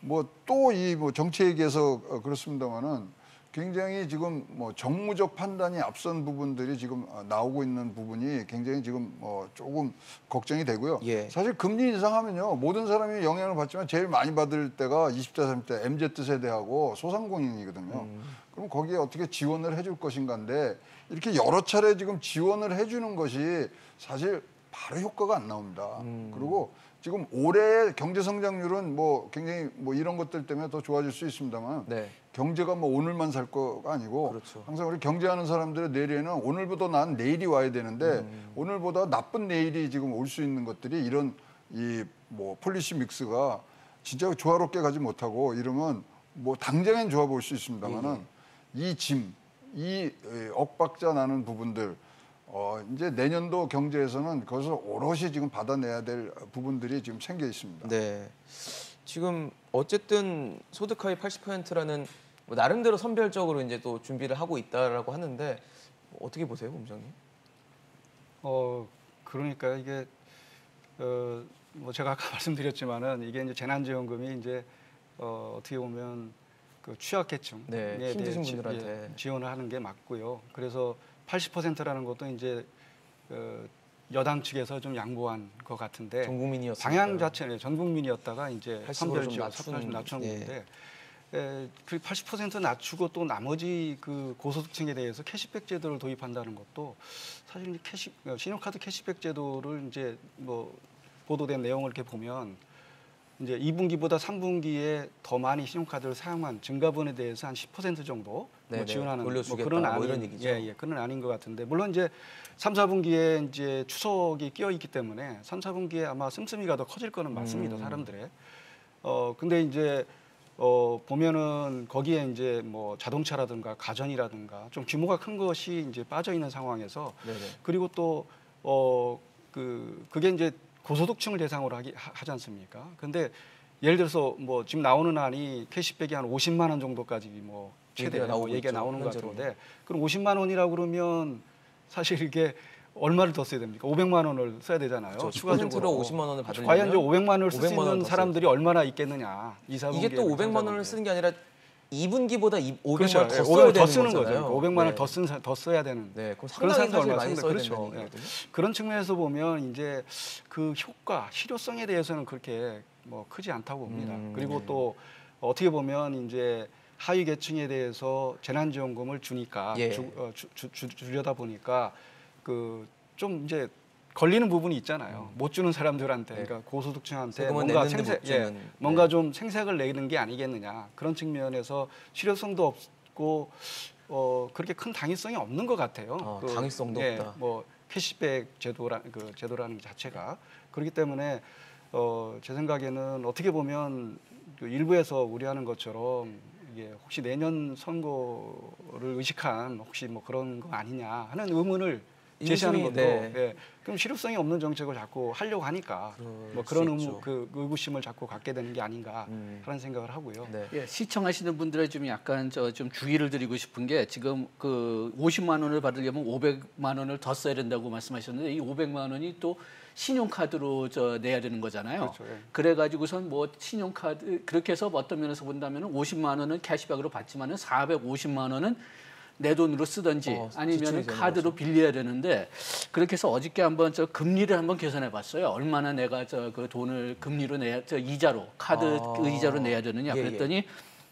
Speaker 3: 뭐 또 이 뭐 정치 얘기에서 그렇습니다만은 굉장히 지금 뭐 정무적 판단이 앞선 부분들이 지금 나오고 있는 부분이 굉장히 지금 조금 걱정이 되고요.
Speaker 1: 예.
Speaker 3: 사실 금리 인상하면요 모든 사람이 영향을 받지만 제일 많이 받을 때가 20대, 30대 MZ 세대하고 소상공인이거든요. 그럼 거기에 어떻게 지원을 해줄 것인가인데 이렇게 여러 차례 지금 지원을 해주는 것이 사실 바로 효과가 안 나옵니다. 그리고 지금 올해 경제 성장률은 뭐 굉장히 뭐 이런 것들 때문에 더 좋아질 수 있습니다만
Speaker 1: 네.
Speaker 3: 경제가 뭐 오늘만 살 거가 아니고
Speaker 1: 그렇죠.
Speaker 3: 항상 우리 경제하는 사람들의 내리에는 오늘보다 나은 내일이 와야 되는데 오늘보다 나쁜 내일이 지금 올 수 있는 것들이 이런 이 뭐 폴리시 믹스가 진짜 조화롭게 가지 못하고 이러면 뭐 당장엔 좋아 보일 수 있습니다만은 이 엇박자 나는 부분들 이제 내년도 경제에서는 그것을 오롯이 지금 받아내야 될 부분들이 지금 생겨 있습니다.
Speaker 1: 네. 지금 어쨌든 소득 하위 80%라는 뭐 나름대로 선별적으로 이제 또 준비를 하고 있다라고 하는데 어떻게 보세요, 본부장님?
Speaker 2: 그러니까 이게 뭐 제가 아까 말씀드렸지만은 이게 이제 재난지원금이 이제 어떻게 보면 그 취약계층에
Speaker 1: 네, 힘드신 분들한테
Speaker 2: 지원을 하는 게 맞고요. 그래서 80%라는 것도 이제 여당 측에서 좀 양보한 것 같은데
Speaker 1: 전 국민이었어요.
Speaker 2: 방향 자체는 전 국민이었다가 이제
Speaker 1: 80%
Speaker 2: 선별지원
Speaker 1: 좀
Speaker 2: 낮추는
Speaker 1: 예.
Speaker 2: 건데 그 80% 낮추고 또 나머지 그 고소득층에 대해서 캐시백 제도를 도입한다는 것도 사실 신용카드 캐시백 제도를 이제 뭐 보도된 내용을 이렇게 보면 이제 2분기보다 3분기에 더 많이 신용카드를 사용한 증가분에 대해서 한 10% 정도 뭐 지원하는 뭐 그런
Speaker 1: 이런 얘기죠.
Speaker 2: 그런 아닌 것 같은데 물론 이제 3, 4분기에 이제 추석이 끼어 있기 때문에 3, 4분기에 아마 씀씀이가 더 커질 거는 맞습니다. 사람들의. 근데 이제 보면은 거기에 이제 뭐 자동차라든가 가전이라든가 좀 규모가 큰 것이 이제 빠져 있는 상황에서
Speaker 1: 네네.
Speaker 2: 그리고 또 그게 이제 고소득층을 대상으로 하지 않습니까? 근데 예를 들어서 뭐 지금 나오는 안이 캐시백이 한 50만 원 정도까지 뭐 최대 얘기가 나오는 것 같은데 그럼 50만 원이라고 그러면 사실 이게 얼마를 더 써야 됩니까? 500만 원을 써야 되잖아요.
Speaker 1: 그렇죠.
Speaker 2: 추가적으로
Speaker 1: 50만 원을 받으려면
Speaker 2: 과연 이제 500만 원을 쓸 수 있는 사람들이 얼마나 있겠느냐?
Speaker 1: 이게 또 500만 원을 쓰는 게 아니라 2분기보다 500만
Speaker 2: 그렇죠.
Speaker 1: 원 더 써야 되는
Speaker 2: 쓰는
Speaker 1: 거잖아요.
Speaker 2: 거죠. 500만 원 더 써야 되는.
Speaker 1: 네, 그럼
Speaker 2: 그런
Speaker 1: 상당히 사실
Speaker 2: 사람들
Speaker 1: 많이 써야
Speaker 2: 그렇죠.
Speaker 1: 되는 얘기거든요.
Speaker 2: 그런 측면에서 보면 이제 그 효과, 실효성에 대해서는 그렇게 뭐 크지 않다고 봅니다. 그리고 또 어떻게 보면 이제 하위 계층에 대해서 재난지원금을 주니까 주려다 보니까 그 좀 이제 걸리는 부분이 있잖아요. 못 주는 사람들한테, 그러니까 고소득층한테 뭔가 좀 생색을 내는 게 아니겠느냐 그런 측면에서 실효성도 없고 그렇게 큰 당위성이 없는 것 같아요.
Speaker 1: 당위성도 없다.
Speaker 2: 뭐 캐시백 제도라는 자체가 그렇기 때문에 제 생각에는 어떻게 보면 그 일부에서 우려하는 것처럼 이게 혹시 내년 선거를 의식한 혹시 뭐 그런 거 아니냐 하는 의문을 제시하는 것도 그럼 실효성이 없는 정책을 자꾸 하려고 하니까 뭐 그런 의구심을 자꾸 갖게 되는 게 아닌가 하는 생각을 하고요.
Speaker 4: 네. 예, 시청하시는 분들의 좀 약간 좀 주의를 드리고 싶은 게 지금 그 50만 원을 받으려면 500만 원을 더 써야 된다고 말씀하셨는데 이 500만 원이 또 신용카드로 내야 되는 거잖아요.
Speaker 2: 그렇죠, 예.
Speaker 4: 그래가지고선 뭐 신용카드 그렇게 해서 어떤 면에서 본다면은 50만 원은 캐시백으로 받지만은 450만 원은 내 돈으로 쓰든지 아니면 카드로 빌려야 되는데 그렇게 해서 어저께 한번 금리를 한번 계산해 봤어요. 얼마나 내가 그 돈을 금리로 이자로 카드 이자로 내야 되느냐 그랬더니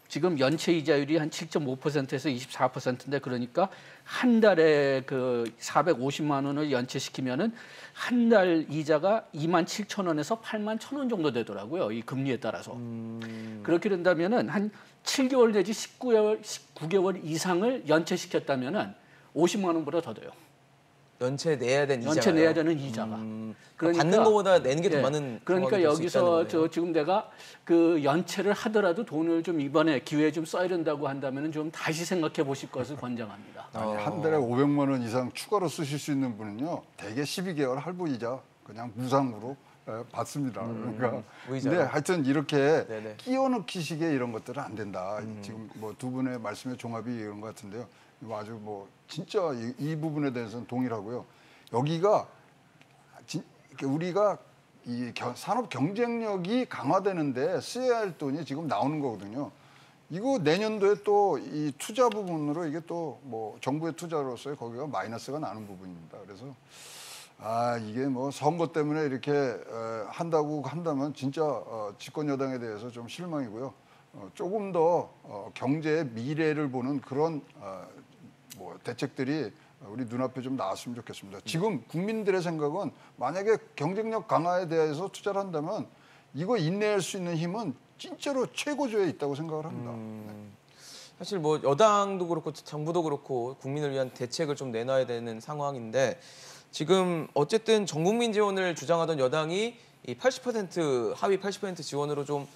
Speaker 4: 지금 연체 이자율이 한 7.5%에서 24%인데 그러니까 한 달에 그 450만 원을 연체시키면은 한 달 이자가 27,000원에서 81,000원 정도 되더라고요. 이 금리에 따라서. 그렇게 된다면은 한 7개월 내지 19개월 이상을 연체시켰다면은 50만 원보다 더 돼요.
Speaker 1: 연체 내야 되는
Speaker 4: 연체 내야 되는 이자가.
Speaker 1: 그러니까 받는 것보다 내는 게 더 많은.
Speaker 4: 그러니까 여기서 지금 내가 그 연체를 하더라도 돈을 좀 이번에 기회에 좀 써야 된다고 한다면은 좀 다시 생각해 보실 것을 권장합니다.
Speaker 3: 아니, 한 달에 500만 원 이상 추가로 쓰실 수 있는 분은요, 대개 12개월 할부 이자 그냥 무상으로 받습니다. 그러니까
Speaker 1: 의자로.
Speaker 3: 근데 하여튼 이렇게
Speaker 1: 네네.
Speaker 3: 끼워넣기식의 이런 것들은 안 된다. 지금 뭐 두 분의 말씀의 종합이 이런 것 같은데요. 아주 뭐 진짜 이 부분에 대해서는 동일하고요. 여기가 우리가 이 산업 경쟁력이 강화되는데 쓰여야 할 돈이 지금 나오는 거거든요. 이거 내년도에 또 이 투자 부분으로 이게 또 뭐 정부의 투자로서의 거기가 마이너스가 나는 부분입니다. 그래서 이게 뭐 선거 때문에 이렇게 한다고 한다면 진짜 집권 여당에 대해서 좀 실망이고요. 조금 더 경제의 미래를 보는 그런 뭐 대책들이 우리 눈앞에 좀 나왔으면 좋겠습니다. 지금 국민들의 생각은 만약에 경쟁력 강화에 대해서 투자를 한다면 이거 인내할 수 있는 힘은 진짜로 최고조에 있다고 생각을 합니다.
Speaker 1: 사실 뭐 여당도 그렇고 정부도 그렇고 국민을 위한 대책을 좀 내놔야 되는 상황인데 지금 어쨌든 전국민 지원을 주장하던 여당이 이 80% 하위 80% 지원으로 좀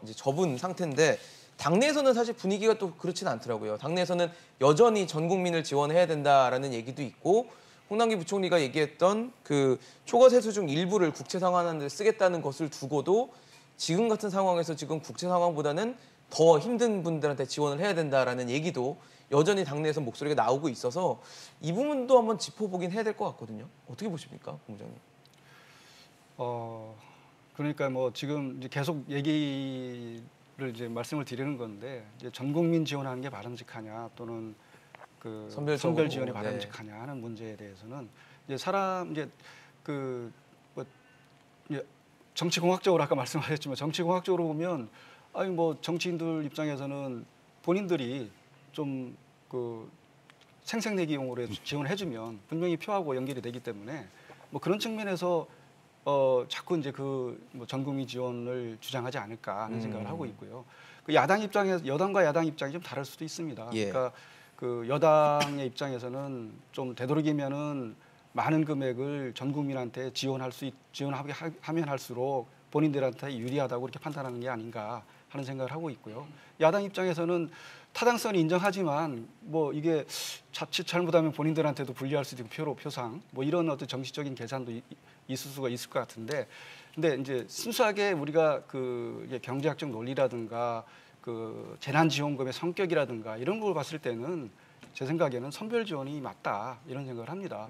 Speaker 1: 이제 접은 상태인데 당내에서는 사실 분위기가 또 그렇진 않더라고요. 당내에서는 여전히 전 국민을 지원해야 된다라는 얘기도 있고 홍남기 부총리가 얘기했던 그 초과 세수 중 일부를 국채 상환하는 데 쓰겠다는 것을 두고도 지금 같은 상황에서 지금 국채 상환보다는 더 힘든 분들한테 지원을 해야 된다라는 얘기도 여전히 당내에서 목소리가 나오고 있어서 이 부분도 한번 짚어보긴 해야 될 것 같거든요. 어떻게 보십니까, 본부장님?
Speaker 2: 그러니까 뭐 지금 이제 계속 얘기를 이제 말씀을 드리는 건데 이제 전 국민 지원하는 게 바람직하냐 또는 그 선별 지원이 바람직하냐 하는 문제에 대해서는 이제 뭐 정치공학적으로 아까 말씀하셨지만 정치공학적으로 보면 뭐 정치인들 입장에서는 본인들이 좀 그 생색내기용으로 지원해주면 분명히 표하고 연결이 되기 때문에 뭐 그런 측면에서 자꾸 이제 뭐 전국민 지원을 주장하지 않을까 하는 생각을 하고 있고요. 그 여당과 야당 입장이 좀 다를 수도 있습니다. 그러니까 그 여당의 입장에서는 좀 되도록이면은 많은 금액을 전 국민한테 지원하게 하면 할수록 본인들한테 유리하다고 이렇게 판단하는 게 아닌가 하는 생각을 하고 있고요. 야당 입장에서는 타당성을 인정하지만 뭐 이게 자칫 잘못하면 본인들한테도 불리할 수도 있고 표상 뭐 이런 어떤 정치적인 계산도 있을 수가 있을 것 같은데 근데 이제 순수하게 우리가 그 경제학적 논리라든가 그 재난지원금의 성격이라든가 이런 걸 봤을 때는 제 생각에는 선별 지원이 맞다 이런 생각을 합니다.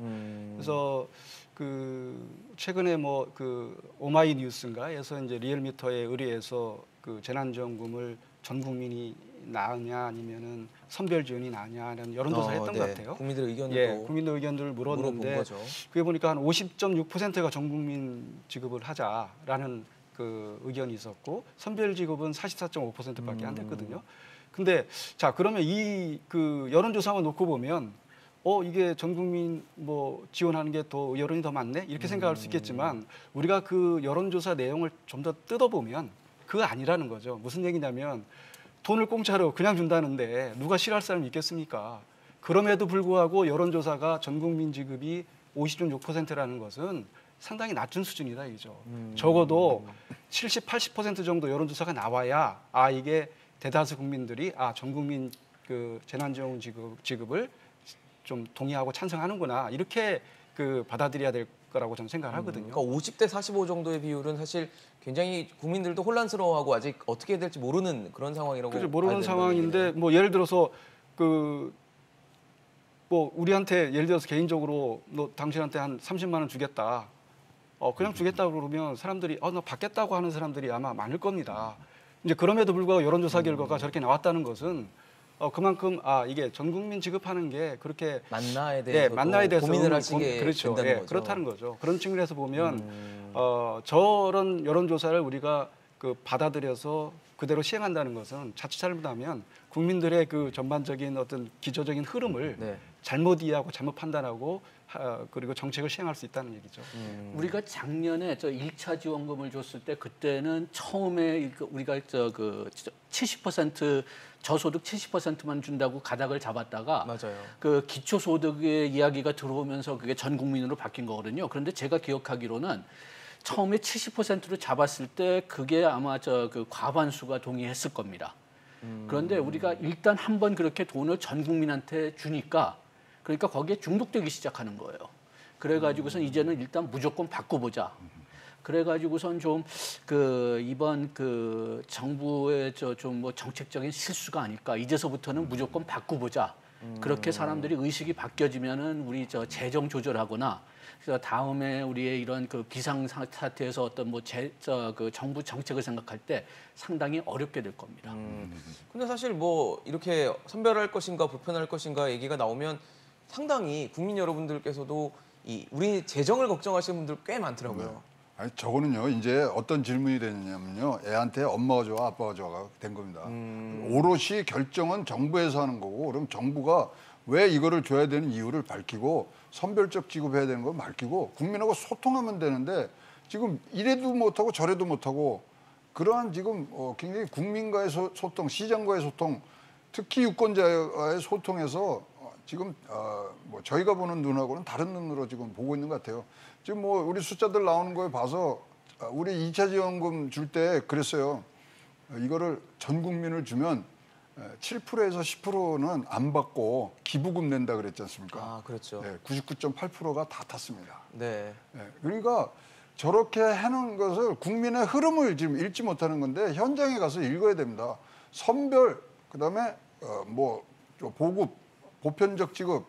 Speaker 2: 그래서 그 최근에 뭐 그 오마이뉴스인가에서 이제 리얼미터에 의뢰해서 그 재난지원금을 전 국민이 나으냐 아니면은 선별 지원이 나으냐는 여론조사를 했던 것 같아요.
Speaker 1: 국민들 의견도
Speaker 2: 국민들 의견들을 물었는데 그게 보니까 한 50.6%가 전 국민 지급을 하자라는 그 의견이 있었고 선별 지급은 44.5%밖에 안 됐거든요. 근데 자 그러면 이 그 여론조사만 놓고 보면 이게 전 국민 뭐 지원하는 게 더 여론이 더 많네 이렇게 생각할 수 있겠지만 우리가 그 여론조사 내용을 좀 더 뜯어보면 그거 아니라는 거죠. 무슨 얘기냐면 돈을 공짜로 그냥 준다는데 누가 싫어할 사람이 있겠습니까? 그럼에도 불구하고 여론조사가 전 국민 지급이 50.6%라는 것은 상당히 낮은 수준이다 이죠. 적어도 70, 80% 정도 여론조사가 나와야 이게 대다수 국민들이 전 국민 그 재난지원 지급을 좀 동의하고 찬성하는구나 이렇게 그 받아들여야 될 거라고 저는 생각을 하거든요.
Speaker 1: 그러니까 50대 45 정도의 비율은 사실 굉장히 국민들도 혼란스러워하고 아직 어떻게 해야 될지 모르는 그런 상황이라고.
Speaker 2: 그렇죠. 모르는 상황인데 뭐 예를 들어서 뭐 우리한테 예를 들어서 개인적으로 너 당신한테 한 30만 원 주겠다. 그냥 주겠다고 그러면 사람들이 나 받겠다고 하는 사람들이 아마 많을 겁니다. 이제 그럼에도 불구하고 여론조사 결과가 저렇게 나왔다는 것은 그만큼 이게 전 국민 지급하는 게 그렇게
Speaker 1: 맞나에 대해서 고민을 하시게
Speaker 2: 그렇죠.
Speaker 1: 된다는 거죠.
Speaker 2: 그렇다는 거죠. 그런 측면에서 보면 저런 여론조사를 우리가 그 받아들여서 그대로 시행한다는 것은 자칫 잘못하면 국민들의 그 전반적인 어떤 기초적인 흐름을 잘못 이해하고 잘못 판단하고 그리고 정책을 시행할 수 있다는 얘기죠.
Speaker 4: 우리가 작년에 1차 지원금을 줬을 때 그때는 처음에 우리가 70% 저소득 70%만 준다고 가닥을 잡았다가
Speaker 1: 맞아요.
Speaker 4: 그 기초소득의 이야기가 들어오면서 그게 전 국민으로 바뀐 거거든요. 그런데 제가 기억하기로는 처음에 70%로 잡았을 때 그게 아마 그 과반수가 동의했을 겁니다. 그런데 우리가 일단 한번 그렇게 돈을 전 국민한테 주니까 그러니까 거기에 중독되기 시작하는 거예요. 그래가지고선 이제는 일단 무조건 바꿔보자. 그래가지고선 좀 그 이번 그 정부의 좀 뭐 정책적인 실수가 아닐까. 이제서부터는 무조건 바꾸보자. 그렇게 사람들이 의식이 바뀌어지면은 우리 재정 조절하거나 다음에 우리의 이런 그 비상 사태에서 어떤 그 정부 정책을 생각할 때 상당히 어렵게 될 겁니다.
Speaker 1: 근데 사실 뭐 이렇게 선별할 것인가 보편할 것인가 얘기가 나오면 상당히 국민 여러분들께서도 우리 재정을 걱정하시는 분들 꽤 많더라고요.
Speaker 3: 네. 아니 저거는요 이제 어떤 질문이 되느냐면요, 애한테 엄마가 좋아 아빠가 좋아가 된 겁니다. 오롯이 결정은 정부에서 하는 거고, 그럼 정부가 왜 이거를 줘야 되는 이유를 밝히고 선별적 지급해야 되는 걸 밝히고 국민하고 소통하면 되는데, 지금 이래도 못하고 저래도 못하고 그러한 지금 굉장히 국민과의 소통, 시장과의 소통, 특히 유권자와의 소통에서 지금 뭐 저희가 보는 눈하고는 다른 눈으로 지금 보고 있는 것 같아요. 지금 뭐 우리 숫자들 나오는 거에 봐서 우리 2차 지원금 줄 때 그랬어요. 이거를 전 국민을 주면 7%에서 10%는 안 받고 기부금 낸다 그랬지 않습니까?
Speaker 1: 아, 그렇죠.
Speaker 3: 네, 99.8%가 다 탔습니다.
Speaker 1: 네.
Speaker 3: 네, 그러니까 저렇게 해놓은 것을 국민의 흐름을 지금 읽지 못하는 건데 현장에 가서 읽어야 됩니다. 선별, 그다음에 뭐 보급, 보편적 지급,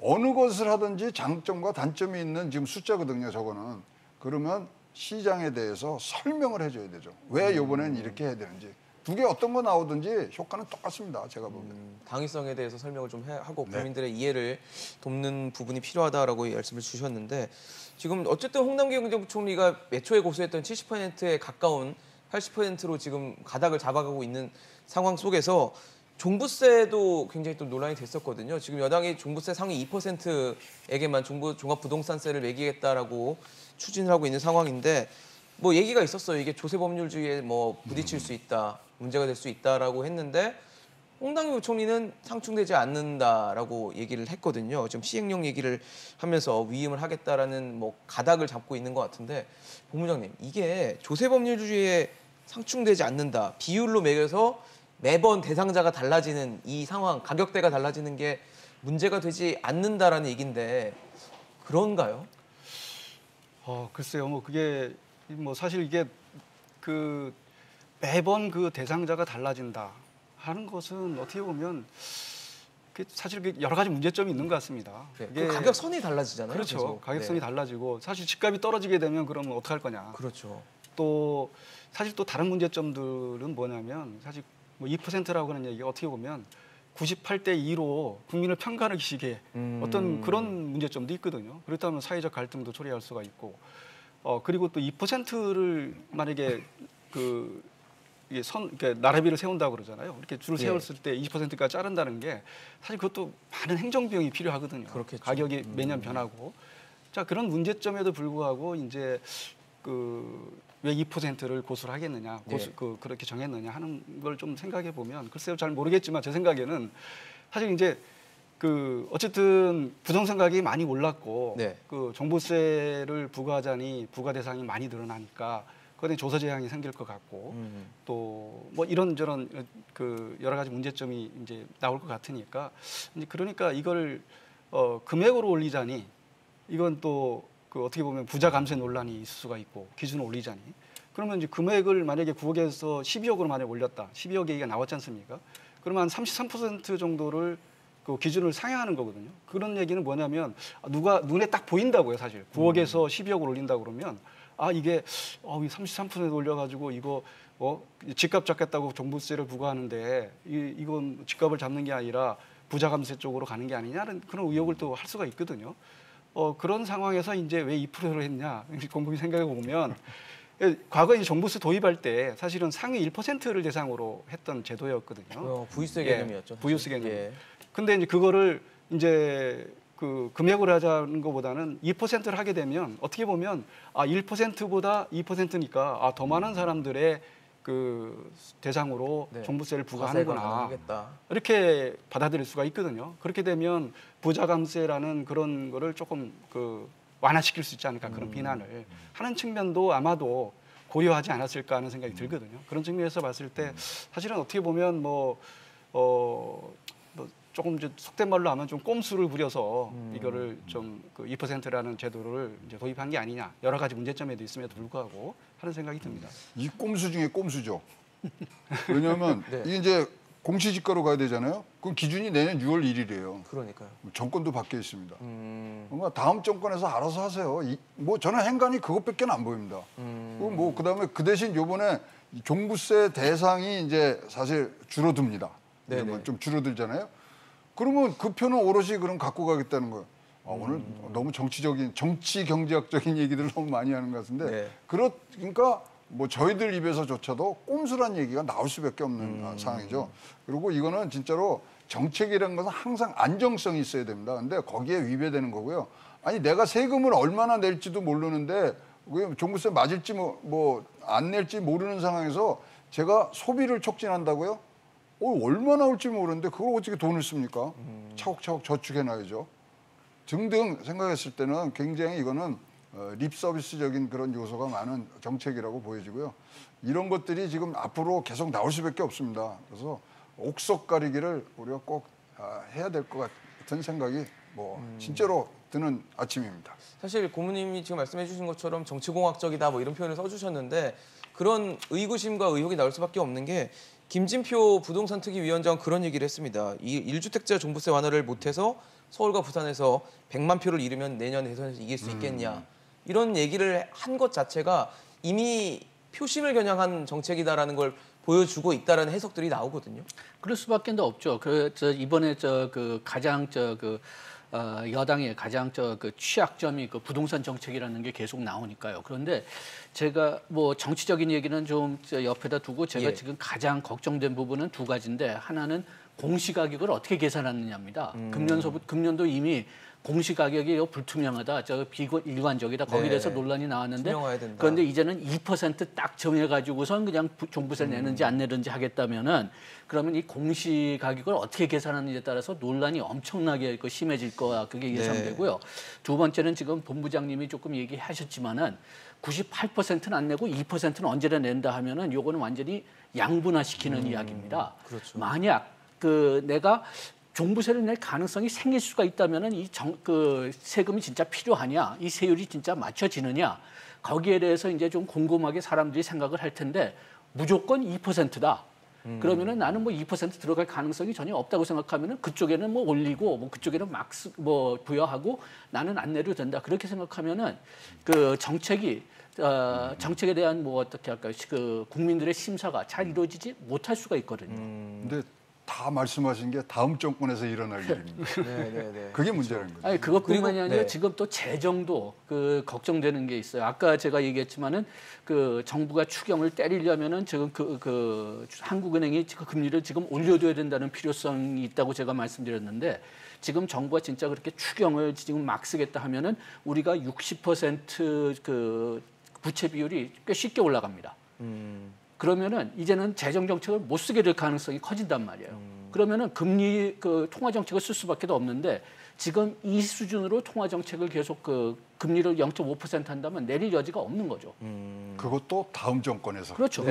Speaker 3: 어느 것을 하든지 장점과 단점이 있는 지금 숫자거든요, 저거는. 그러면 시장에 대해서 설명을 해줘야 되죠. 왜 이번에는 이렇게 해야 되는지. 두 개 어떤 거 나오든지 효과는 똑같습니다, 제가 보기에는.
Speaker 1: 당위성에 대해서 설명을 좀 하고
Speaker 3: 네.
Speaker 1: 국민들의 이해를 돕는 부분이 필요하다라고 말씀을 주셨는데, 지금 어쨌든 홍남기 경제부총리가 애초에 고수했던 70%에 가까운 80%로 지금 가닥을 잡아가고 있는 상황 속에서 종부세도 굉장히 또 논란이 됐었거든요. 지금 여당이 종부세 상위 2%에게만 종합부동산세를 매기겠다라고 추진을 하고 있는 상황인데, 뭐 얘기가 있었어요. 이게 조세 법률주의에 뭐 부딪힐 수 있다, 문제가 될 수 있다라고 했는데 홍남기 부총리는 상충되지 않는다라고 얘기를 했거든요. 지금 시행령 얘기를 하면서 위임을 하겠다라는 뭐 가닥을 잡고 있는 것 같은데, 본부장님, 이게 조세 법률주의에 상충되지 않는다, 비율로 매겨서 매번 대상자가 달라지는 이 상황, 가격대가 달라지는 게 문제가 되지 않는다라는 얘기인데 그런가요?
Speaker 2: 글쎄요. 뭐 그게 뭐 사실 이게 그 매번 그 대상자가 달라진다 하는 것은 어떻게 보면 사실 여러 가지 문제점이 있는 것 같습니다.
Speaker 1: 네, 그 가격선이 달라지잖아요.
Speaker 2: 그렇죠.
Speaker 1: 계속.
Speaker 2: 가격선이
Speaker 1: 네.
Speaker 2: 달라지고 사실 집값이 떨어지게 되면 그러면 어떡할 거냐.
Speaker 1: 그렇죠.
Speaker 2: 또 사실 또 다른 문제점들은 뭐냐면, 사실 뭐 2%라고 하는 얘기가 어떻게 보면 98대 2로 국민을 편가르기식의 어떤 그런 문제점도 있거든요. 그렇다면 사회적 갈등도 초래할 수가 있고, 그리고 또 2%를 만약에 이렇게 나라비를 세운다고 그러잖아요. 이렇게 줄을 세웠을 때 20%까지 자른다는 게 사실 그것도 많은 행정비용이 필요하거든요.
Speaker 1: 그렇겠죠.
Speaker 2: 가격이 매년 변하고. 자, 그런 문제점에도 불구하고 이제 왜 2%를 고수를 하겠느냐, 그렇게 정했느냐 하는 걸 좀 생각해 보면, 글쎄요, 잘 모르겠지만 제 생각에는 사실 이제 어쨌든 부동산 가격이 많이 올랐고,
Speaker 1: 네.
Speaker 2: 종부세를 부과하자니 부과 대상이 많이 늘어나니까 그거에 조사 제한이 생길 것 같고, 또 뭐 이런저런 여러 가지 문제점이 이제 나올 것 같으니까, 이제 그러니까 이걸 금액으로 올리자니 이건 또 어떻게 보면 부자 감세 논란이 있을 수가 있고, 기준을 올리자니 그러면 이제 금액을 만약에 9억에서 12억으로 만약 올렸다, 12억 얘기가 나왔지 않습니까? 그러면 한 33% 정도를 그 기준을 상향하는 거거든요. 그런 얘기는 뭐냐면 누가 눈에 딱 보인다고요, 사실. 9억에서 12억을 올린다 그러면 이게 33% 올려가지고 이거 집값 잡겠다고 종부세를 부과하는데 이건 집값을 잡는 게 아니라 부자 감세 쪽으로 가는 게 아니냐는 그런 의혹을 또 할 수가 있거든요. 그런 상황에서 이제 왜 2%로 했냐, 곰곰이 생각해 보면 과거에 종부세 도입할 때 사실은 상위 1%를 대상으로 했던 제도였거든요.
Speaker 1: 부유세 개념이었죠.
Speaker 2: 부유세 개념.
Speaker 1: 예.
Speaker 2: 근데 이제 그거를 이제 금액으로 하자는 것보다는 2%를 하게 되면 어떻게 보면 1%보다 2%니까 더 많은 사람들의 대상으로 종부세를 부과하는구나, 이렇게 받아들일 수가 있거든요. 그렇게 되면 부자 감세라는 그런 거를 조금 완화시킬 수 있지 않을까, 그런 비난을 하는 측면도 아마도 고려하지 않았을까 하는 생각이 들거든요. 그런 측면에서 봤을 때 사실은 어떻게 보면 조금 이제 속된 말로 하면 좀 꼼수를 부려서 이거를 좀 그 2%라는 제도를 이제 도입한 게 아니냐 여러 가지 문제점에도 있음에도 불구하고 하는 생각이 듭니다.
Speaker 3: 이 꼼수 중에 꼼수죠. 왜냐하면
Speaker 1: 네.
Speaker 3: 이게 이제 공시지가로 가야 되잖아요. 그 기준이 내년 6월 1일이에요.
Speaker 1: 그러니까요.
Speaker 3: 정권도 바뀌어 있습니다. 뭔가 다음 정권에서 알아서 하세요. 뭐 저는 행간이 그것밖에 안 보입니다. 뭐 그다음에 그 대신 요번에 종부세 대상이 이제 사실 줄어듭니다. 좀 줄어들잖아요. 그러면 그 표는 오롯이 그럼 갖고 가겠다는 거예요. 오늘 너무 정치 경제학적인 얘기들 너무 많이 하는 것 같은데
Speaker 1: 네.
Speaker 3: 그러니까 뭐 저희들 입에서조차도 꼼수란 얘기가 나올 수밖에 없는 상황이죠. 그리고 이거는 진짜로 정책이라는 것은 항상 안정성이 있어야 됩니다. 근데 거기에 위배되는 거고요. 아니 내가 세금을 얼마나 낼지도 모르는데 종부세 맞을지 뭐 안 낼지 모르는 상황에서 제가 소비를 촉진한다고요? 얼마나 올지 모르는데 그걸 어떻게 돈을 씁니까? 차곡차곡 저축해놔야죠. 등등 생각했을 때는 굉장히 이거는 립 서비스적인 그런 요소가 많은 정책이라고 보여지고요. 이런 것들이 지금 앞으로 계속 나올 수밖에 없습니다. 그래서 옥석 가리기를 우리가 꼭 해야 될 것 같은 생각이 진짜로 드는 아침입니다.
Speaker 1: 사실 고모님이 지금 말씀해 주신 것처럼 정치공학적이다 뭐 이런 표현을 써주셨는데 그런 의구심과 의혹이 나올 수밖에 없는 게 김진표 부동산 특위위원장은 그런 얘기를 했습니다. 이 1주택자 종부세 완화를 못해서 서울과 부산에서 100만 표를 잃으면 내년 대선에서 이길 수 있겠냐. 이런 얘기를 한 것 자체가 이미 표심을 겨냥한 정책이다라는 걸 보여주고 있다라는 해석들이 나오거든요.
Speaker 4: 그럴 수밖에 없죠. 이번에 가장 여당의 가장 취약점이 그 부동산 정책이라는 게 계속 나오니까요. 그런데 제가 뭐 정치적인 얘기는 좀 옆에다 두고 제가 지금 가장 걱정된 부분은 두 가지인데 하나는 공시가격을 어떻게 계산하느냐입니다. 금년도 이미 공시가격이 불투명하다, 비일관적이다. 거기에 대해서 논란이 나왔는데 그런데 이제는 2%딱 정해가지고선 그냥 종부세 내는지 안 내는지 하겠다면은 그러면 이 공시가격을 어떻게 계산하는지에 따라서 논란이 엄청나게 심해질 거야. 그게 예상되고요. 두 번째는 지금 본부장님이 조금 얘기하셨지만은 98%는 안 내고 2%는 언제나 낸다 하면은 요거는 완전히 양분화시키는 이야기입니다.
Speaker 1: 그렇죠.
Speaker 4: 만약 내가 종부세를 낼 가능성이 생길 수가 있다면은 세금이 진짜 필요하냐, 이 세율이 진짜 맞춰지느냐, 거기에 대해서 이제 좀 곰곰하게 사람들이 생각을 할 텐데 무조건 2%다. 그러면은 나는 뭐 2% 들어갈 가능성이 전혀 없다고 생각하면은 그쪽에는 뭐 올리고 뭐 그쪽에는 막 부여하고 나는 안 내도 된다. 그렇게 생각하면은 그 정책에 대한 뭐 어떻게 할까요? 국민들의 심사가 잘 이루어지지 못할 수가 있거든요.
Speaker 3: 근데 다 말씀하신 게 다음 정권에서 일어날 일입니다. 그게 문제라는 거죠.
Speaker 4: 아니 그것뿐만이 아니라 지금 또 재정도 걱정되는 게 있어요. 아까 제가 얘기했지만은 정부가 추경을 때리려면은 지금 한국은행이 금리를 지금 올려둬야 된다는 필요성이 있다고 제가 말씀드렸는데 지금 정부가 진짜 그렇게 추경을 지금 막 쓰겠다 하면은 우리가 60% 부채 비율이 꽤 쉽게 올라갑니다. 그러면은 이제는 재정 정책을 못 쓰게 될 가능성이 커진단 말이에요. 그러면은 금리 통화 정책을 쓸 수밖에 없는데 지금 이 수준으로 통화 정책을 계속 금리를 0.5% 한다면 내릴 여지가 없는 거죠.
Speaker 3: 그것도 다음 정권에서.
Speaker 4: 그렇죠.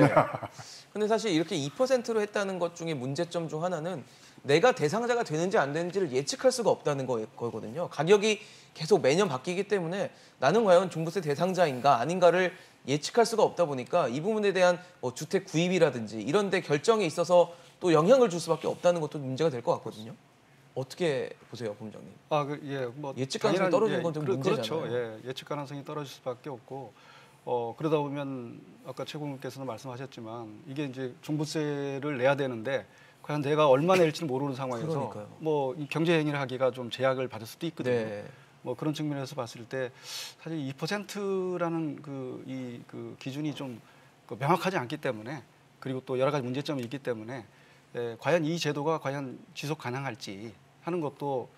Speaker 1: 근데 사실 이렇게 2%로 했다는 것 중에 문제점 중 하나는 내가 대상자가 되는지 안 되는지를 예측할 수가 없다는 거거든요. 가격이 계속 매년 바뀌기 때문에 나는 과연 종부세 대상자인가 아닌가를 예측할 수가 없다 보니까 이 부분에 대한 뭐 주택 구입이라든지 이런 데 결정에 있어서 또 영향을 줄 수밖에 없다는 것도 문제가 될 것 같거든요. 어떻게 보세요, 본부장님?
Speaker 2: 뭐
Speaker 1: 예측 가능성이 떨어지는 건 좀 문제잖아요.
Speaker 2: 그렇죠. 예측 가능성이 떨어질 수밖에 없고 그러다 보면 아까 최 고문께서는 말씀하셨지만 이게 이제 종부세를 내야 되는데 과연 내가 얼마 낼지는 모르는 상황에서
Speaker 1: 그러니까요.
Speaker 2: 뭐 이 경제 행위를 하기가 좀 제약을 받을 수도 있거든요.
Speaker 1: 네.
Speaker 2: 뭐 그런 측면에서 봤을 때 사실 2%라는 기준이 좀 명확하지 않기 때문에 그리고 또 여러 가지 문제점이 있기 때문에 과연 이 제도가 과연 지속 가능할지 하는 것도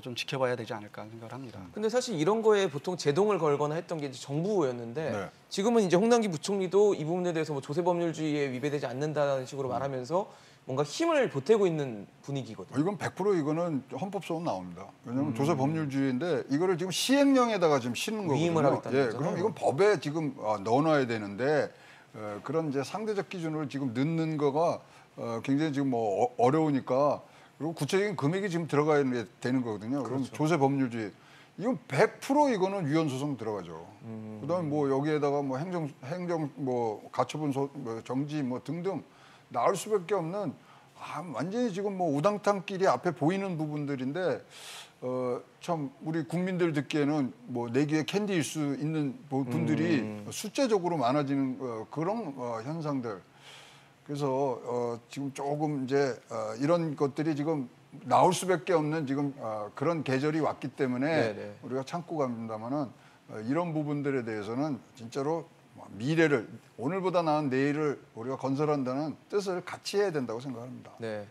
Speaker 2: 좀 지켜봐야 되지 않을까 생각을 합니다.
Speaker 1: 근데 사실 이런 거에 보통 제동을 걸거나 했던 게 이제 정부였는데 지금은 이제 홍남기 부총리도 이 부분에 대해서 뭐 조세법률주의에 위배되지 않는다는 식으로 말하면서 뭔가 힘을 보태고 있는 분위기거든요.
Speaker 3: 이건 100% 이거는 헌법소원 나옵니다. 왜냐하면 조세법률주의인데 이거를 지금 시행령에다가 지금 싣는 거거든요.
Speaker 1: 위임을 하겠다는 거잖아요.
Speaker 3: 그럼 이건 법에 지금 넣어놔야 되는데 그런 이제 상대적 기준을 지금 넣는 거가 굉장히 지금 뭐 어려우니까 그리고 구체적인 금액이 지금 들어가야 되는 거거든요. 그럼 조세 법률주의. 이건 100% 이거는 위헌 소송 들어가죠. 그다음에 뭐 여기에다가 뭐 행정 뭐 가처분 뭐 정지 뭐 등등 나올 수밖에 없는 완전히 지금 뭐 우당탕끼리 앞에 보이는 부분들인데 참 우리 국민들 듣기에는 뭐 내기에 캔디일 수 있는 분들이 숫자적으로 많아지는 그런 현상들. 그래서 지금 조금 이제 이런 것들이 지금 나올 수밖에 없는 지금 그런 계절이 왔기 때문에 네네. 우리가 참고 갑니다만은 이런 부분들에 대해서는 진짜로 미래를 오늘보다 나은 내일을 우리가 건설한다는 뜻을 같이 해야 된다고 생각합니다.
Speaker 1: 네.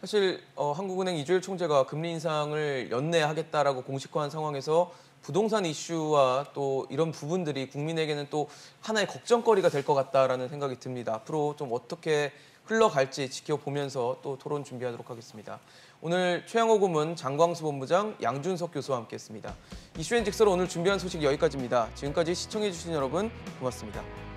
Speaker 1: 사실 한국은행 이주일 총재가 금리 인상을 연내하겠다라고 공식화한 상황에서 부동산 이슈와 또 이런 부분들이 국민에게는 또 하나의 걱정거리가 될 것 같다라는 생각이 듭니다. 앞으로 좀 어떻게 흘러갈지 지켜보면서 또 토론 준비하도록 하겠습니다. 오늘 최영호 고문, 장광수 본부장, 양준석 교수와 함께했습니다. 이슈앤직서로 오늘 준비한 소식 여기까지입니다. 지금까지 시청해주신 여러분 고맙습니다.